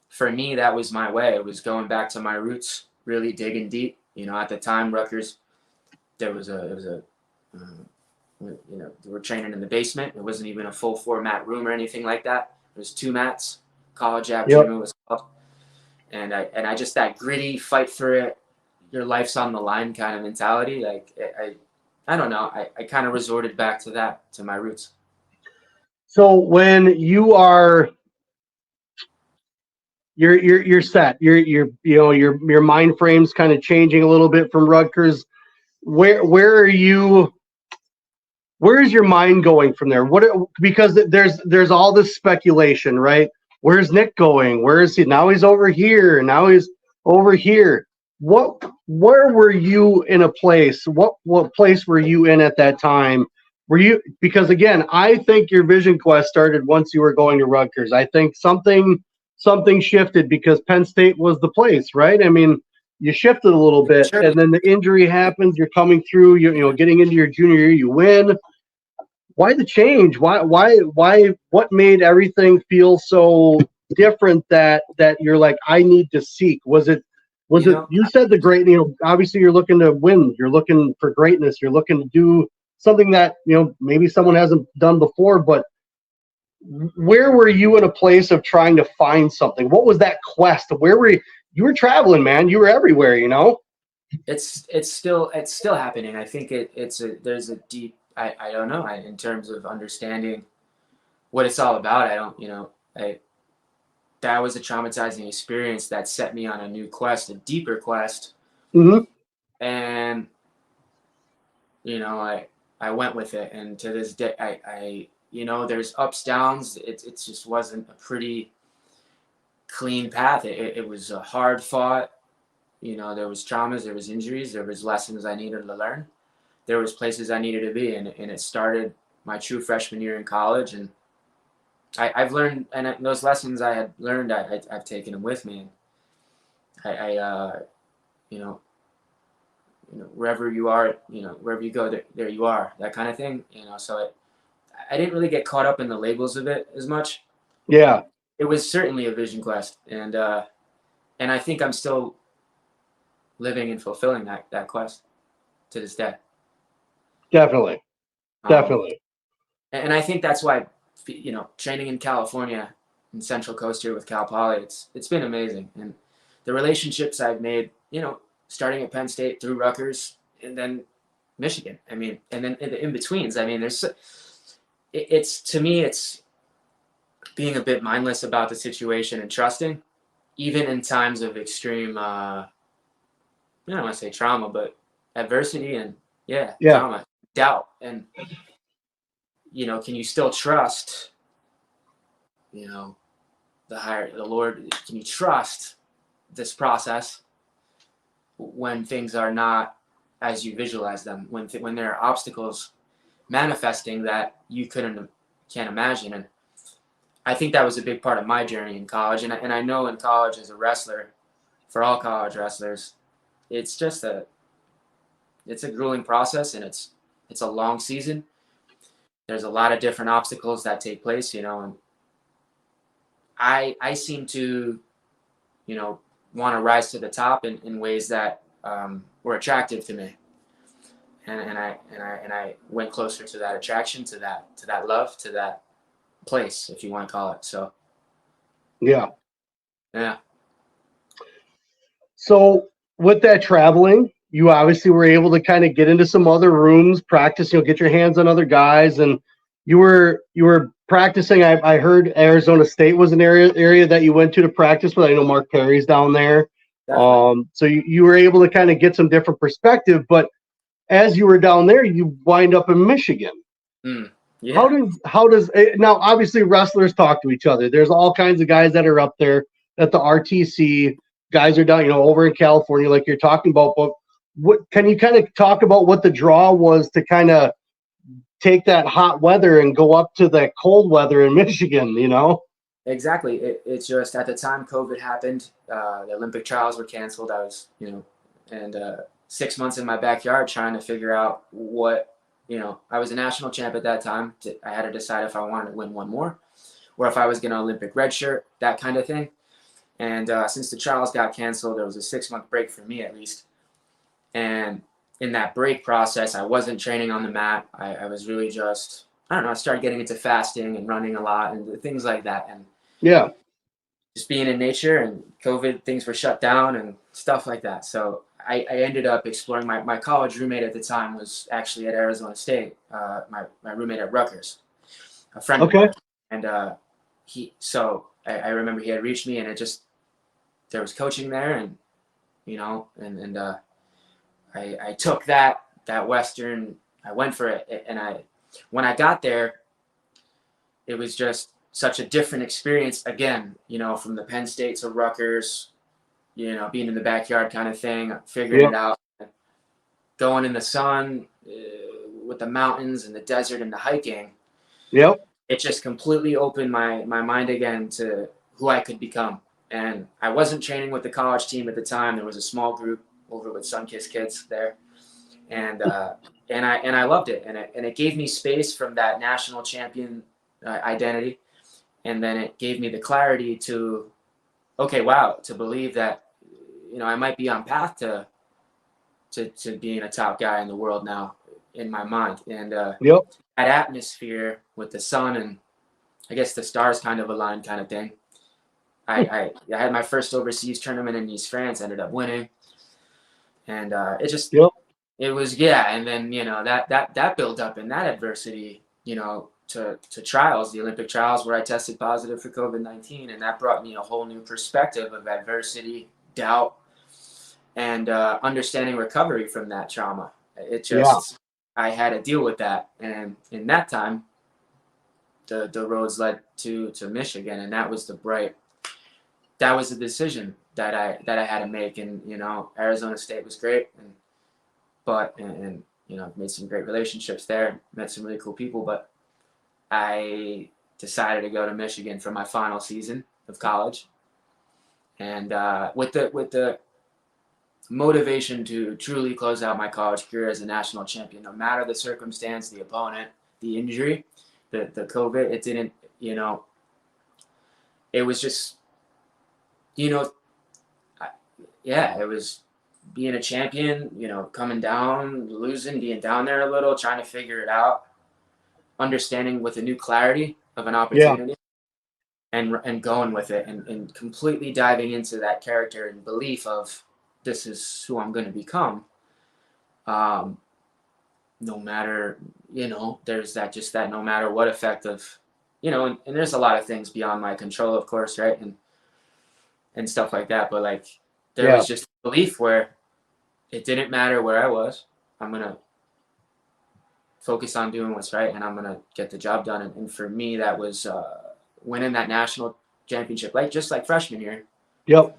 for me, that was my way. It was going back to my roots, really digging deep. At the time, Rutgers, we were training in the basement. It wasn't even a full 4-mat room or anything like that. It was 2 mats. College Ave Gym, it was called. And I just, that gritty, fight for it, your life's on the line kind of mentality. Like I don't know. I kind of resorted back to that, to my roots. So when you are, you're set, your mind frame's kind of changing a little bit from Rutgers. Where are you? Where is your mind going from there? Because there's all this speculation, right? Where's Nick going? Where is he? Now he's over here. Now he's over here. Where were you in a place? What place were you in at that time? Because again, I think your Vision Quest started once you were going to Rutgers. I think something shifted because Penn State was the place, right? I mean, you shifted a little bit, Sure. And then the injury happens. You're coming through. Getting into your junior year, you win. Why the change? Why? What made everything feel so different that you're like, I need to seek? Was it? You said the great. Obviously you're looking to win. You're looking for greatness. You're looking to do something that maybe someone hasn't done before. But where were you in a place of trying to find something? What was that quest? Where were you? You were traveling, man. You were everywhere. It's still happening. I think there's a deep. I don't know. In terms of understanding what it's all about, that was a traumatizing experience that set me on a new quest, a deeper quest. Mm-hmm. And I went with it, and to this day, I there's ups, downs. It just wasn't a pretty clean path. It was a hard fought. There was traumas, there was injuries, there was lessons I needed to learn. There was places I needed to be, and it started my true freshman year in college, and I've learned, and those lessons I had learned, I've taken them with me. I you know, wherever you are, wherever you go, there you are, that kind of thing, So I didn't really get caught up in the labels of it as much. Yeah, It was certainly a vision quest, and I think I'm still living and fulfilling that quest to this day. definitely. Um, Definitely. and I think that's why, training in California, in Central Coast here with Cal Poly, it's been amazing, and the relationships I've made, starting at Penn State through Rutgers and then Michigan. I mean, and then in the in-betweens. I mean, it's to me, it's being a bit mindless about the situation and trusting, even in times of extreme, I don't want to say trauma, but adversity and trauma, doubt, and can you still trust, the Lord? Can you trust this process when things are not as you visualize them, when there are obstacles manifesting that you can't imagine? And I think that was a big part of my journey in college, and I know in college as a wrestler, for all college wrestlers, it's a grueling process, and it's a long season. There's a lot of different obstacles that take place, and I seem to, want to rise to the top in ways that were attractive to me, and I went closer to that attraction, to that love, to that place, if you want to call it. So Yeah. yeah. So with that traveling, you obviously were able to kind of get into some other rooms, practice, get your hands on other guys, and you were practicing. I heard Arizona State was an area that you went to practice with. I know Mark Perry's down there. Definitely. So you were able to kind of get some different perspective, but as you were down there, you wind up in Michigan. Yeah. How does now? Obviously, wrestlers talk to each other. There's all kinds of guys that are up there at the RTC. Guys are down, over in California, like you're talking about. But what can you kind of talk about what the draw was to kind of take that hot weather and go up to that cold weather in Michigan? Exactly. It's just at the time COVID happened, the Olympic trials were canceled. I was, and 6 months in my backyard trying to figure out what. I was a national champ at that time. I had to decide if I wanted to win one more or if I was going to Olympic redshirt, that kind of thing. And since the trials got canceled, there was a 6-month break for me at least. And in that break process, I wasn't training on the mat. I was really just, I started getting into fasting and running a lot and things like that. And yeah, just being in nature, and COVID, things were shut down and stuff like that. So I ended up exploring. My college roommate at the time was actually at Arizona State. My roommate at Rutgers, a friend of mine. And I remember he had reached me, and there was coaching there, and I took that Western. I went for it, and when I got there, it was just such a different experience again. From the Penn State to Rutgers. Being in the backyard kind of thing, figuring it out, going in the sun with the mountains and the desert and the hiking. Yep. It just completely opened my mind again to who I could become. And I wasn't training with the college team at the time. There was a small group over with Sunkist kids there. And I loved it. And it gave me space from that national champion identity. And then it gave me the clarity to, to believe that, I might be on path to being a top guy in the world now in my mind. And that atmosphere with the sun and I guess the stars kind of aligned kind of thing. I had my first overseas tournament in Nice, France, ended up winning. And it just, it was, and then, that built up in that adversity, to trials, the Olympic trials, where I tested positive for COVID-19. And that brought me a whole new perspective of adversity, doubt, and understanding recovery from that trauma. It just, I had to deal with that. And in that time, the roads led to Michigan. And that was that was the decision that I had to make. And, Arizona State was great. But made some great relationships there, met some really cool people, but I decided to go to Michigan for my final season of college, and with the motivation to truly close out my college career as a national champion, no matter the circumstance, the opponent, the injury, the COVID. It didn't, it was just, it was being a champion, coming down, losing, being down there a little, trying to figure it out, understanding with a new clarity of an opportunity, and going with it, and completely diving into that character and belief of this is who I'm going to become. No matter, there's that no matter what effect of, and there's a lot of things beyond my control, of course, right, and stuff like that, but like there was just a belief where it didn't matter where I was. I'm going to focus on doing what's right, and I'm going to get the job done. And for me, that was winning that national championship, just like freshman year. Yep.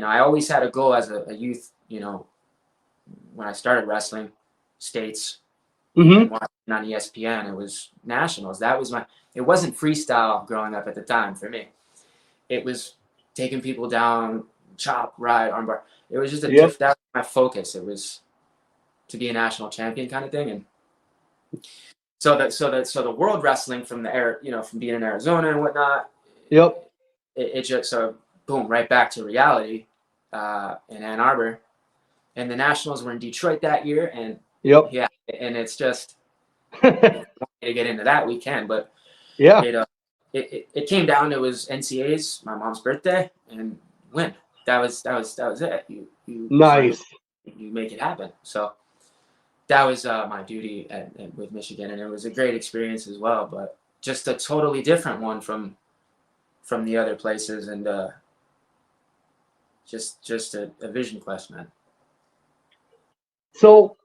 I always had a goal as a youth, when I started wrestling, states, and watching on ESPN, it was nationals. That was it wasn't freestyle growing up at the time for me. It was taking people down, chop, ride, armbar. It was just that was my focus. It was to be a national champion kind of thing. And so the world wrestling from from being in Arizona and whatnot. Yep. It just boom, right back to reality in Ann Arbor, and the Nationals were in Detroit that year, and and it's just to get into that we can, but it came down. It was NCAAs, my mom's birthday, and win. That was it. You nice. You make it happen. So that was my duty with Michigan, and it was a great experience as well, but just a totally different one from the other places, and just a vision quest, man. So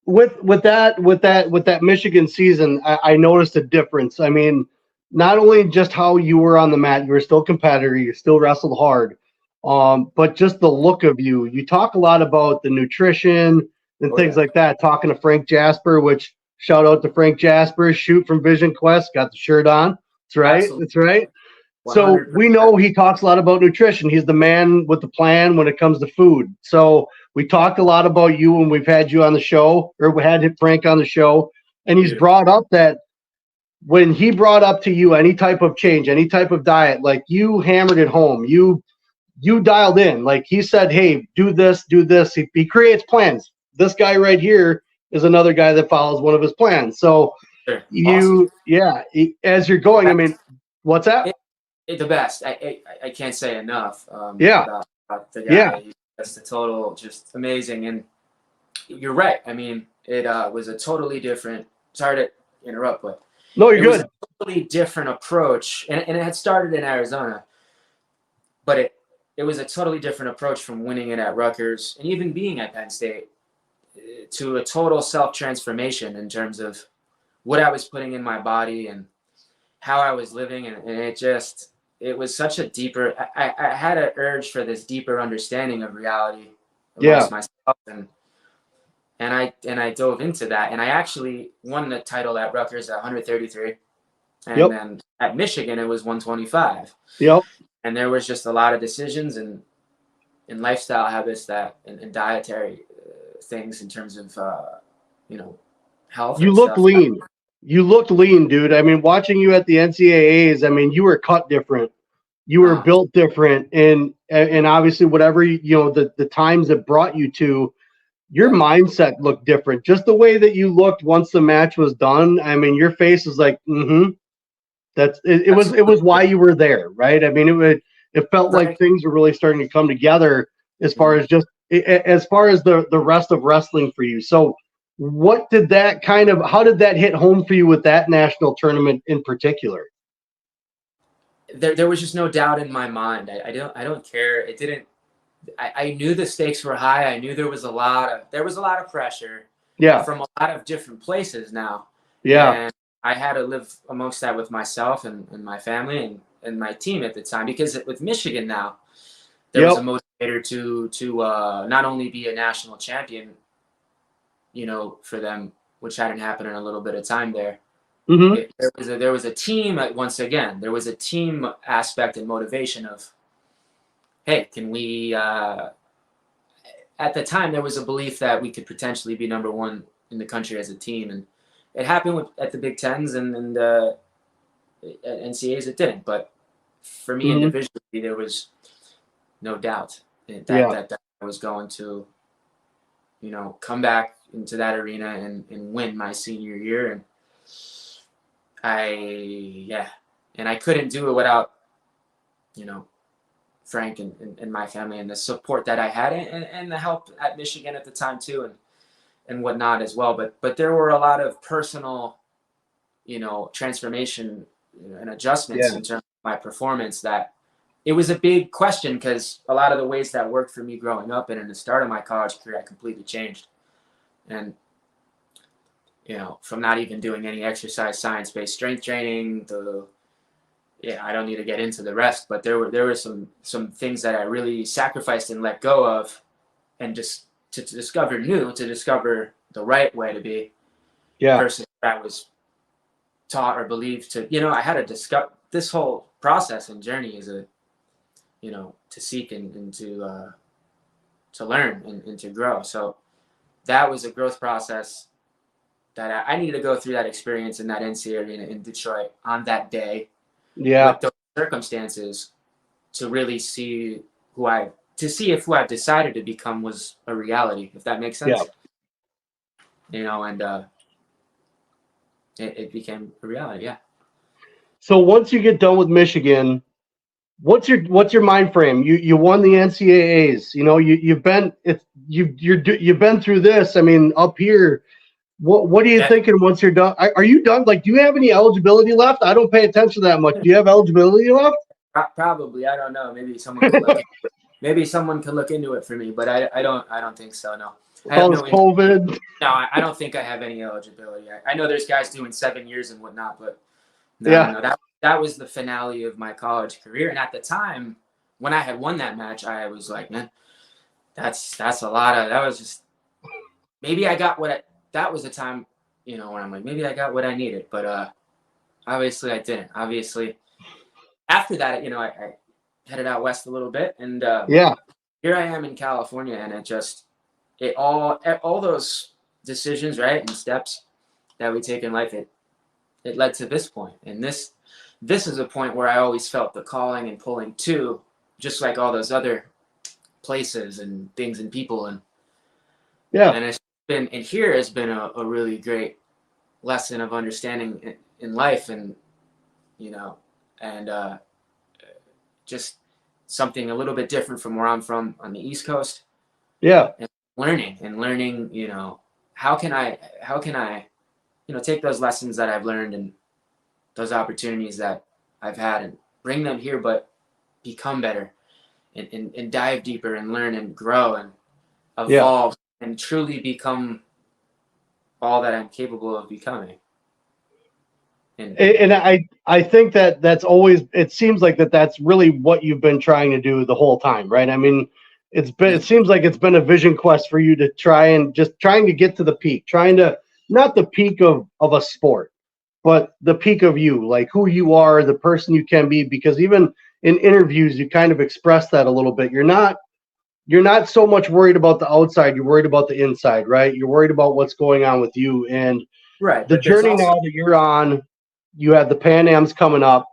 with that Michigan season, I noticed a difference. I mean, not only just how you were on the mat, you were still a competitor, you still wrestled hard, but just the look of you. You talk a lot about the nutrition and things like that. Talking to Frank Jasper, which shout out to Frank Jasper, shoot from Vision Quest, got the shirt on. That's right. Absolutely. That's right. 100%. So we know he talks a lot about nutrition. He's the man with the plan when it comes to food. So we talked a lot about you when we've had you on the show, or we had Frank on the show, and he's brought up that when he brought up to you any type of change, any type of diet, like you hammered it home. You dialed in. Like he said, hey, do this, do this. He creates plans. This guy right here is another guy that follows one of his plans. So as you're going, I mean, what's that? The best. I can't say enough. About the guy. He's just a total, just amazing. And you're right. I mean, it was a totally different. Sorry to interrupt, but no, you're good. Was a totally different approach, and it had started in Arizona, but it was a totally different approach from winning it at Rutgers and even being at Penn State to a total self-transformation in terms of what I was putting in my body and how I was living, and it was such a deeper. I had an urge for this deeper understanding of reality amongst myself, and I dove into that, and I actually won the title at Rutgers at 133, and then at Michigan it was 125. Yep. And there was just a lot of decisions and lifestyle habits and dietary things in terms of health. You look lean. You looked lean, dude. I mean, watching you at the NCAAs, I mean, you were cut different. You were built different, and obviously whatever the times that brought you to, your mindset looked different. Just the way that you looked once the match was done. I mean, your face is like, That's it was why you were there, right? I mean, it felt like things were really starting to come together as far as the rest of wrestling for you. So how did that hit home for you with that national tournament in particular? There was just no doubt in my mind. I don't care. It didn't. I knew the stakes were high. I knew there was a lot of pressure. Yeah. From a lot of different places now. Yeah. And I had to live amongst that with myself and my family and my team at the time, because with Michigan now, there was a motivator to not only be a national champion, for them, which hadn't happened in a little bit of time there, Mm-hmm. There was a team, once again, there was a team aspect and motivation of, hey, can we, at the time, there was a belief that we could potentially be number one in the country as a team. And it happened at the Big Tens and at NCAAs, it didn't. But for me Mm-hmm. individually, there was no doubt that, Yeah. that I was going to, come back into that arena and win my senior year. And I couldn't do it without, Frank and my family and the support that I had and the help at Michigan at the time too and whatnot as well. But there were a lot of personal, transformation and adjustments in terms of my performance that it was a big question because a lot of the ways that worked for me growing up and in the start of my college career, I completely changed. And, from not even doing any exercise, science-based strength training, I don't need to get into the rest, but there were some things that I really sacrificed and let go of, and just to discover the right way to be the person that I was taught or believed to. I had to discover this whole process and journey is to seek and to learn and to grow. So that was a growth process that I needed to go through that experience in that NCAA arena in Detroit on that day. Yeah. With those circumstances to really see if who I've decided to become was a reality, if that makes sense. Yeah. And it became a reality. Yeah. So once you get done with Michigan, what's your mind frame? You won the NCAAs. You've been through this. I mean, up here. What are you thinking once you're done? Are you done? Like, do you have any eligibility left? I don't pay attention to that much. Do you have eligibility left? Probably. I don't know. Maybe someone could look. Maybe someone could look into it for me, but I don't think so. No. COVID. No, I don't think I have any eligibility. I know there's guys doing 7 years and whatnot, but no, that was the finale of my college career. And at the time, when I had won that match, I was like, man, that's a lot of. That was just maybe I got that was the time, when I'm like, maybe I got what I needed, but obviously I didn't. Obviously, after that, I headed out west a little bit, and here I am in California, and all those decisions, right, and steps that we take in life, it led to this point, and this is a point where I always felt the calling and pulling to, just like all those other places and things and people, and here has been a really great lesson of understanding in life, and just something a little bit different from where I'm from on the East Coast. Yeah. And learning, how can I take those lessons that I've learned and those opportunities that I've had and bring them here, but become better and dive deeper and learn and grow and evolve and truly become all that I'm capable of becoming. And I think that's always, it seems like that's really what you've been trying to do the whole time, right? I mean, it seems like it's been a vision quest for you to trying to get to the peak, not the peak of a sport, but the peak of you, like who you are, the person you can be, because even in interviews, you kind of express that a little bit. You're not so much worried about the outside. You're worried about the inside, right? You're worried about what's going on with you. And the journey now that you're on, you have the Pan Ams coming up.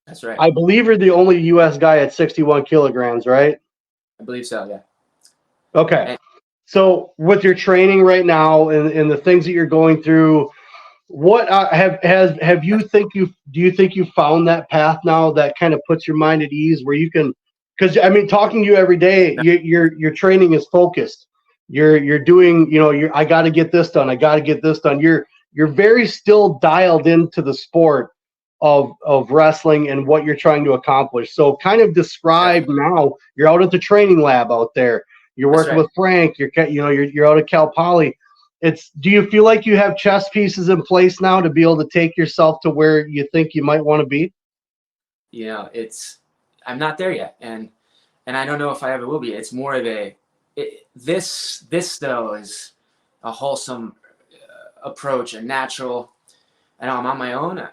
That's right. I believe you're the only U.S. guy at 61 kilograms, right? I believe so, yeah. Okay. So with your training right now and the things that you're going through, what do you think you found that path now that kind of puts your mind at ease where you can, because I mean, talking to you every day, your training is focused. You're doing, I got to get this done. I got to get this done. You're very still dialed into the sport of wrestling and what you're trying to accomplish. So kind of describe now, you're out at the training lab out there. You're working with Frank. You're out at Cal Poly. Do you feel like you have chess pieces in place now to be able to take yourself to where you think you might want to be? I'm not there yet, and I don't know if I ever will be. It's more of this though is a wholesome approach, a natural I know I'm on my own.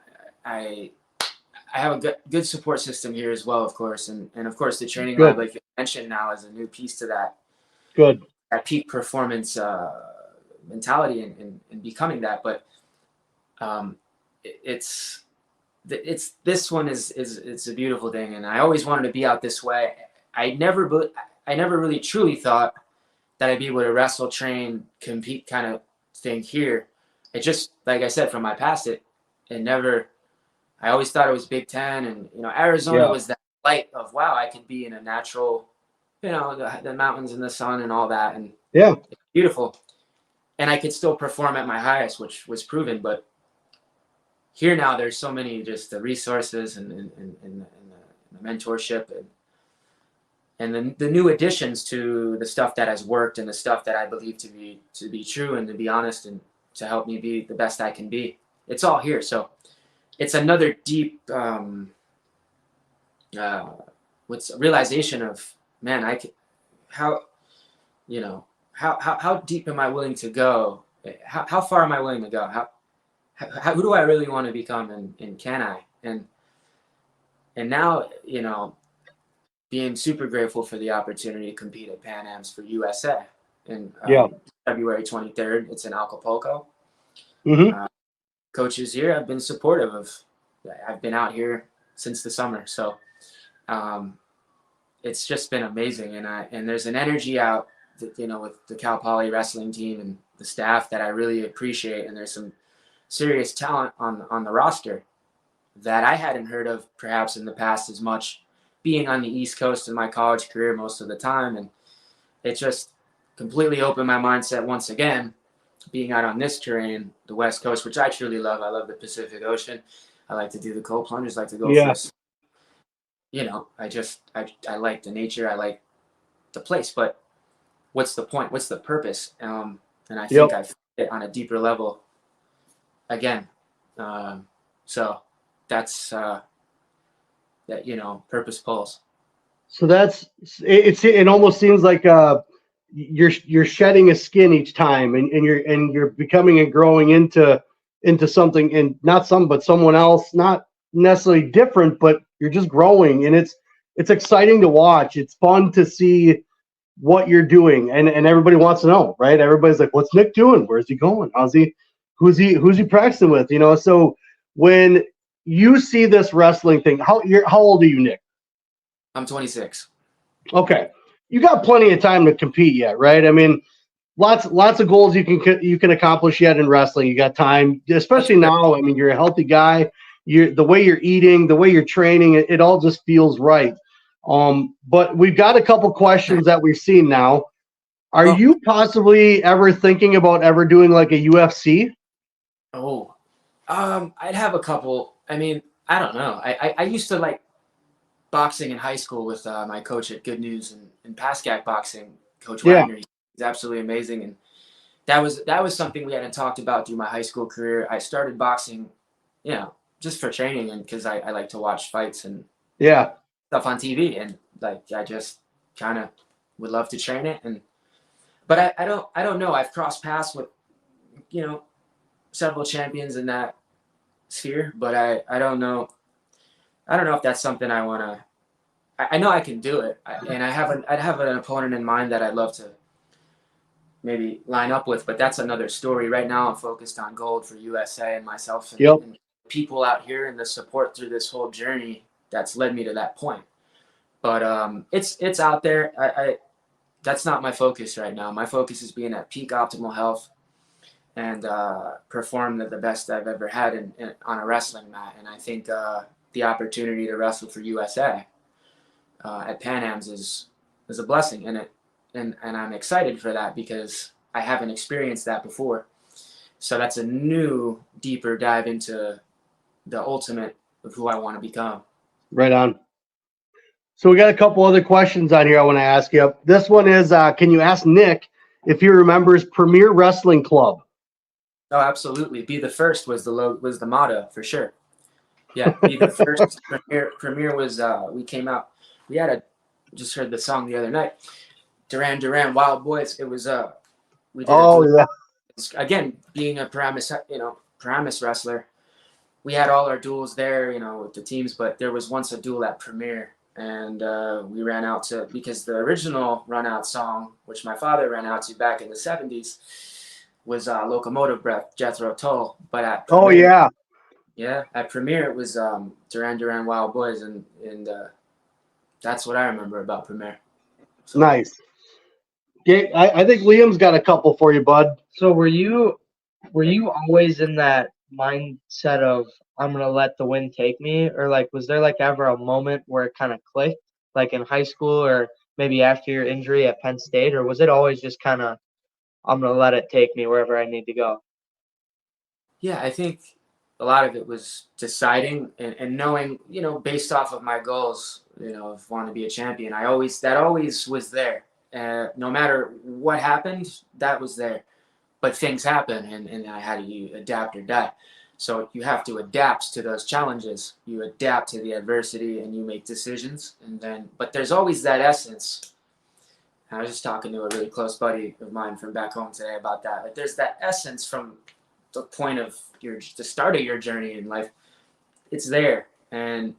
I have a good support system here as well, of course, and of course the training Good. lab, like you mentioned, now is a new piece to that Good. peak performance mentality and becoming that. But it's this one is it's a beautiful thing, and I always wanted to be out this way. I never really truly thought that I'd be able to wrestle, train, compete kind of thing here. It just, like I said, from my past, it never. I always thought it was Big Ten, and Arizona was that light of, wow, I could be in a natural, the mountains and the sun and all that, and it's beautiful, and I could still perform at my highest, which was proven. But here now, there's so many just the resources and the mentorship and the new additions to the stuff that has worked and the stuff that I believe to be true and to be honest and to help me be the best I can be. It's all here. So it's another deep realization of, man, how deep am I willing to go? How far am I willing to go? Who do I really want to become, and can I? And now, being super grateful for the opportunity to compete at Pan Am's for USA in February 23rd. It's in Acapulco. Mm-hmm. Coaches here have been supportive of. I've been out here since the summer, so it's just been amazing. And there's an energy out, with the Cal Poly wrestling team and the staff that I really appreciate. And there's some serious talent on the roster that I hadn't heard of perhaps in the past as much, being on the East Coast in my college career most of the time. And it just completely opened my mindset once again, being out on this terrain, the West Coast, which I truly love. I love the Pacific Ocean. I like to do the cold plunges, like to go for this. I like the nature. I like the place, but what's the point? What's the purpose? And I think I've it on a deeper level again. So that's that, purpose pulls. So it almost seems like you're shedding a skin each time, and you're becoming and growing into something, and but someone else, not necessarily different, but you're just growing, and it's exciting to watch. It's fun to see what you're doing, and everybody wants to know, right? Everybody's like, what's Nick doing? Where's he going? Who's he practicing with? So when you see this wrestling thing, how old are you, Nick? I'm 26. Okay. You got plenty of time to compete yet, right? I mean, lots of goals you can accomplish yet in wrestling. You got time, especially now. I mean, you're a healthy guy. The way you're eating, the way you're training, it all just feels right. But we've got a couple questions that we've seen now. Are you possibly ever thinking about ever doing like a UFC? Oh, I'd have a couple. I mean, I don't know. I used to like boxing in high school with my coach at Good News and Pascack Boxing, Coach Wagner. He's absolutely amazing, and that was something we hadn't talked about through my high school career. I started boxing, just for training and because I like to watch fights and stuff on TV, and like I just kind of would love to train it. But I don't know. I've crossed paths with several champions in that sphere, but I don't know. I don't know if that's something I want to. I know I can do it, and I'd have an opponent in mind that I'd love to maybe line up with. But that's another story. Right now, I'm focused on gold for USA and myself and people out here and the support through this whole journey that's led me to that point. But it's out there. I that's not my focus right now. My focus is being at peak optimal health and perform the best I've ever had on a wrestling mat. And I think the opportunity to wrestle for USA at Pan Am's is a blessing, and I'm excited for that because I haven't experienced that before. So that's a new, deeper dive into the ultimate of who I want to become. Right on. So we got a couple other questions on here I want to ask you. This one is, can you ask Nick if he remembers Premier Wrestling Club? Oh, absolutely. Be the first was the motto for sure. Yeah, be the first. Premier was we came out. We just heard the song the other night. Duran Duran, Wild Boys. It was we did again, being a Paramus wrestler. we had all our duels there, you know, with the teams, but there was once a duel at Premier, and we ran out to, because the original run out song, which my father ran out to back in the 70s, was Locomotive Breath, Jethro Tull. But at Oh Premier, yeah. at Premier it was Duran Duran Wild Boys, and that's what I remember about Premier. So, Nice. Yeah, I think Liam's got a couple for you, bud. So were you always in that mindset of I'm gonna let the wind take me, or like was there like ever a moment where it kind of clicked, like in high school or maybe after your injury at Penn State, or was it always just kind of I'm gonna let it take me wherever I need to go? yeah, I think a lot of it was deciding and knowing, you know, based off of my goals, you know, of wanting to be a champion. That always was there. No matter what happened, that was there. But things happen, and I had to adapt or die. So you have to adapt to those challenges. You adapt to the adversity, and you make decisions. But there's always that essence. I was just talking to a really close buddy of mine from back home today about that. Like, there's that essence from the point of the start of your journey in life. It's there, and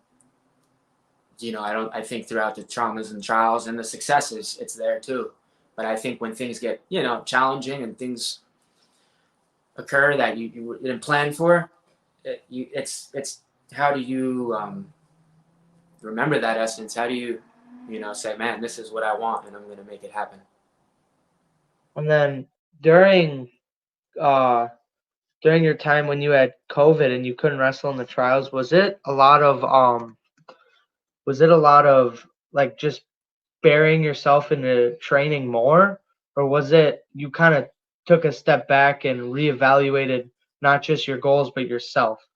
you know, I think throughout the traumas and trials and the successes, it's there too. But I think when things get, you know, challenging and things occur that you didn't plan for, it's how do you remember that essence? How do you say, man, this is what I want, and I'm going to make it happen. And then during your time when you had COVID and you couldn't wrestle in the trials, was it a lot of like just burying yourself into training more, or was it you kind of took a step back and reevaluated not just your goals but yourself?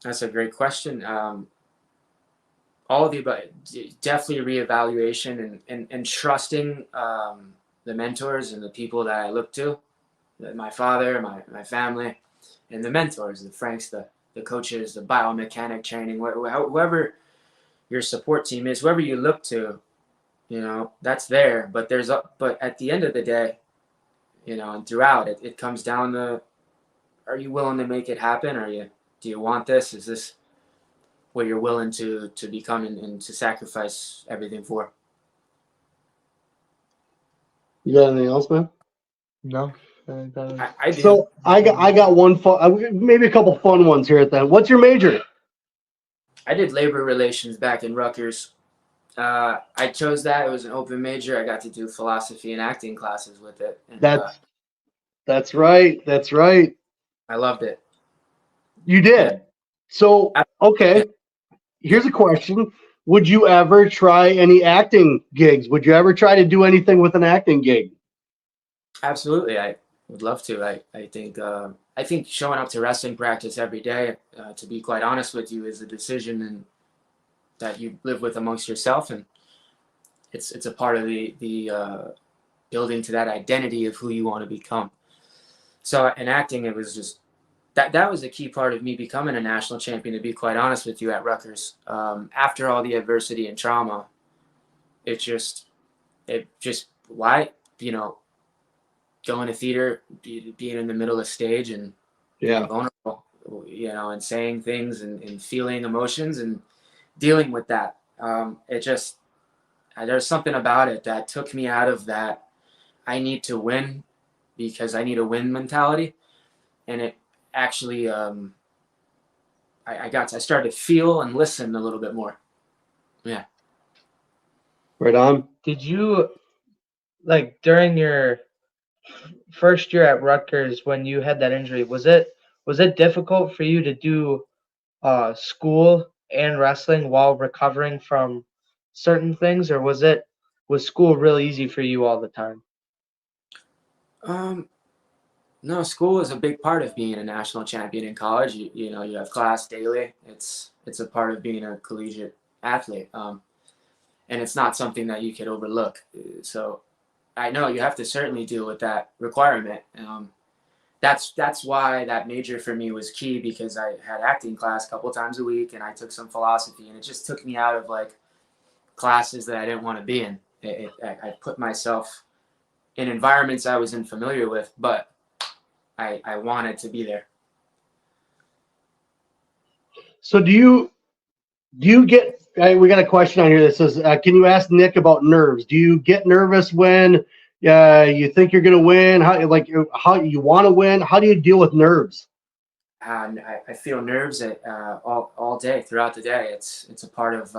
That's a great question. All of the above, definitely reevaluation and trusting the mentors and the people that I look to, my father, my family, and the mentors, the Franks, the coaches, the biomechanic training, whoever your support team is, whoever you look to, you know, that's there. But but at the end of the day, you know, and throughout it comes down to, are you willing to make it happen? Do you want this? Is this what you're willing to become and to sacrifice everything for? You got anything else, man? No. I do. So I got one fun, maybe a couple fun ones here at the end. What's your major? I did labor relations back in Rutgers. I chose that. It was an open major. I got to do philosophy and acting classes with it. And, that's right. That's right. I loved it. You did. So, okay. Here's a question. Would you ever try any acting gigs? Would you ever try to do anything with an acting gig? Absolutely. I would love to. I think showing up to wrestling practice every day, to be quite honest with you, is a decision that you live with amongst yourself, and it's a part of the building to that identity of who you want to become. So in acting, it was just that was a key part of me becoming a national champion, to be quite honest with you, at Rutgers. After all the adversity and trauma, it just why, you know, going to theater, being in the middle of the stage and being vulnerable, you know, and saying things and feeling emotions and dealing with that. There's something about it that took me out of that I need to win because I need a win mentality. And it actually, I started to feel and listen a little bit more. Yeah. Right on. Did you, like, during your first year at Rutgers when you had that injury, was it difficult for you to do school and wrestling while recovering from certain things, or was school really easy for you all the time? No, school is a big part of being a national champion in college. You know, you have class daily. It's a part of being a collegiate athlete, and it's not something that you could overlook. So I know you have to certainly deal with that requirement. That's why that major for me was key, because I had acting class a couple times a week, and I took some philosophy, and it just took me out of like classes that I didn't want to be in. I put myself in environments I was unfamiliar with, but I wanted to be there. So do you get? We got a question on here that says, "Can you ask Nick about nerves? Do you get nervous when you think you're going to win? How you want to win? How do you deal with nerves?" I feel nerves all day throughout the day. It's a part of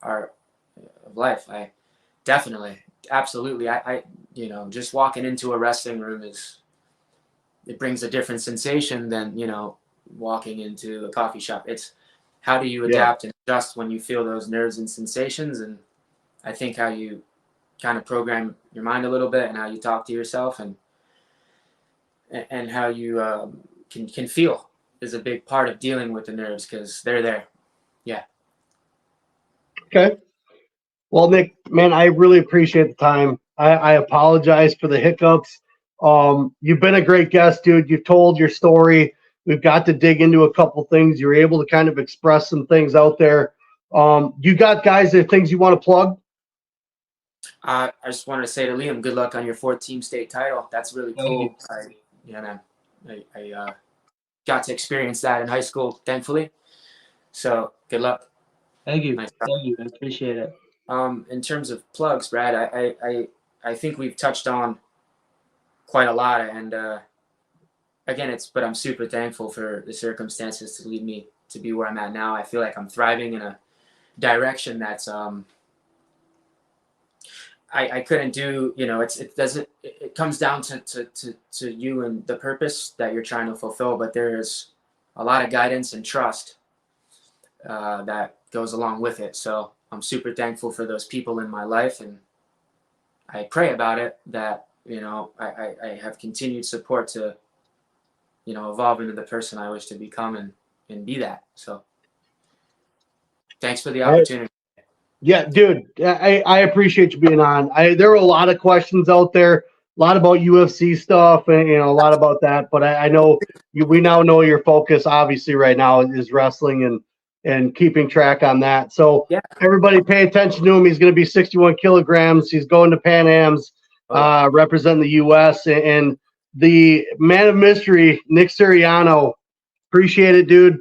our life. I definitely, absolutely. I just walking into a wrestling room it brings a different sensation than walking into a coffee shop. It's how do you adapt and adjust when you feel those nerves and sensations, and I think how you kind of program your mind a little bit and how you talk to yourself and how you can feel is a big part of dealing with the nerves because they're there. Yeah. Okay. Well, Nick, man, I really appreciate the time. I apologize for the hiccups. You've been a great guest, dude. You've told your story. We've got to dig into a couple things. You're able to kind of express some things out there. You got guys that things you want to plug? I just wanted to say to Liam, good luck on your 4th team state title. That's really cool. Man, I got to experience that in high school, thankfully. So good luck. Thank you. Nice Thank you. I appreciate it. In terms of plugs, Brad, I think we've touched on quite a lot, and again, but I'm super thankful for the circumstances to lead me to be where I'm at now. I feel like I'm thriving in a direction that's I couldn't do. It comes down to you and the purpose that you're trying to fulfill, but there's a lot of guidance and trust that goes along with it. So I'm super thankful for those people in my life, and I pray about it that I have continued support to evolve into the person I wish to become and be that. So thanks for the opportunity. Yeah, dude, I appreciate you being on. There were a lot of questions out there, a lot about UFC stuff, and a lot about that. But I know we now know your focus, obviously, right now is wrestling and keeping track on that. So everybody, pay attention to him. He's going to be 61 kilograms. He's going to Pan Am's, representing the U.S. and the man of mystery, Nick Suriano. Appreciate it, dude.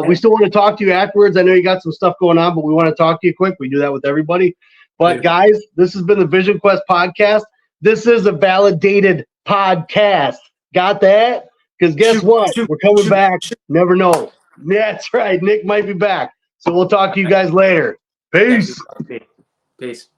We still want to talk to you afterwards. I know you got some stuff going on, but we want to talk to you quick. We do that with everybody. But guys, this has been the Vision Quest podcast. This is a validated podcast. Got that? Because guess what? We're coming back. Never know. That's right. Nick might be back. So we'll talk to you guys later. Peace. Peace.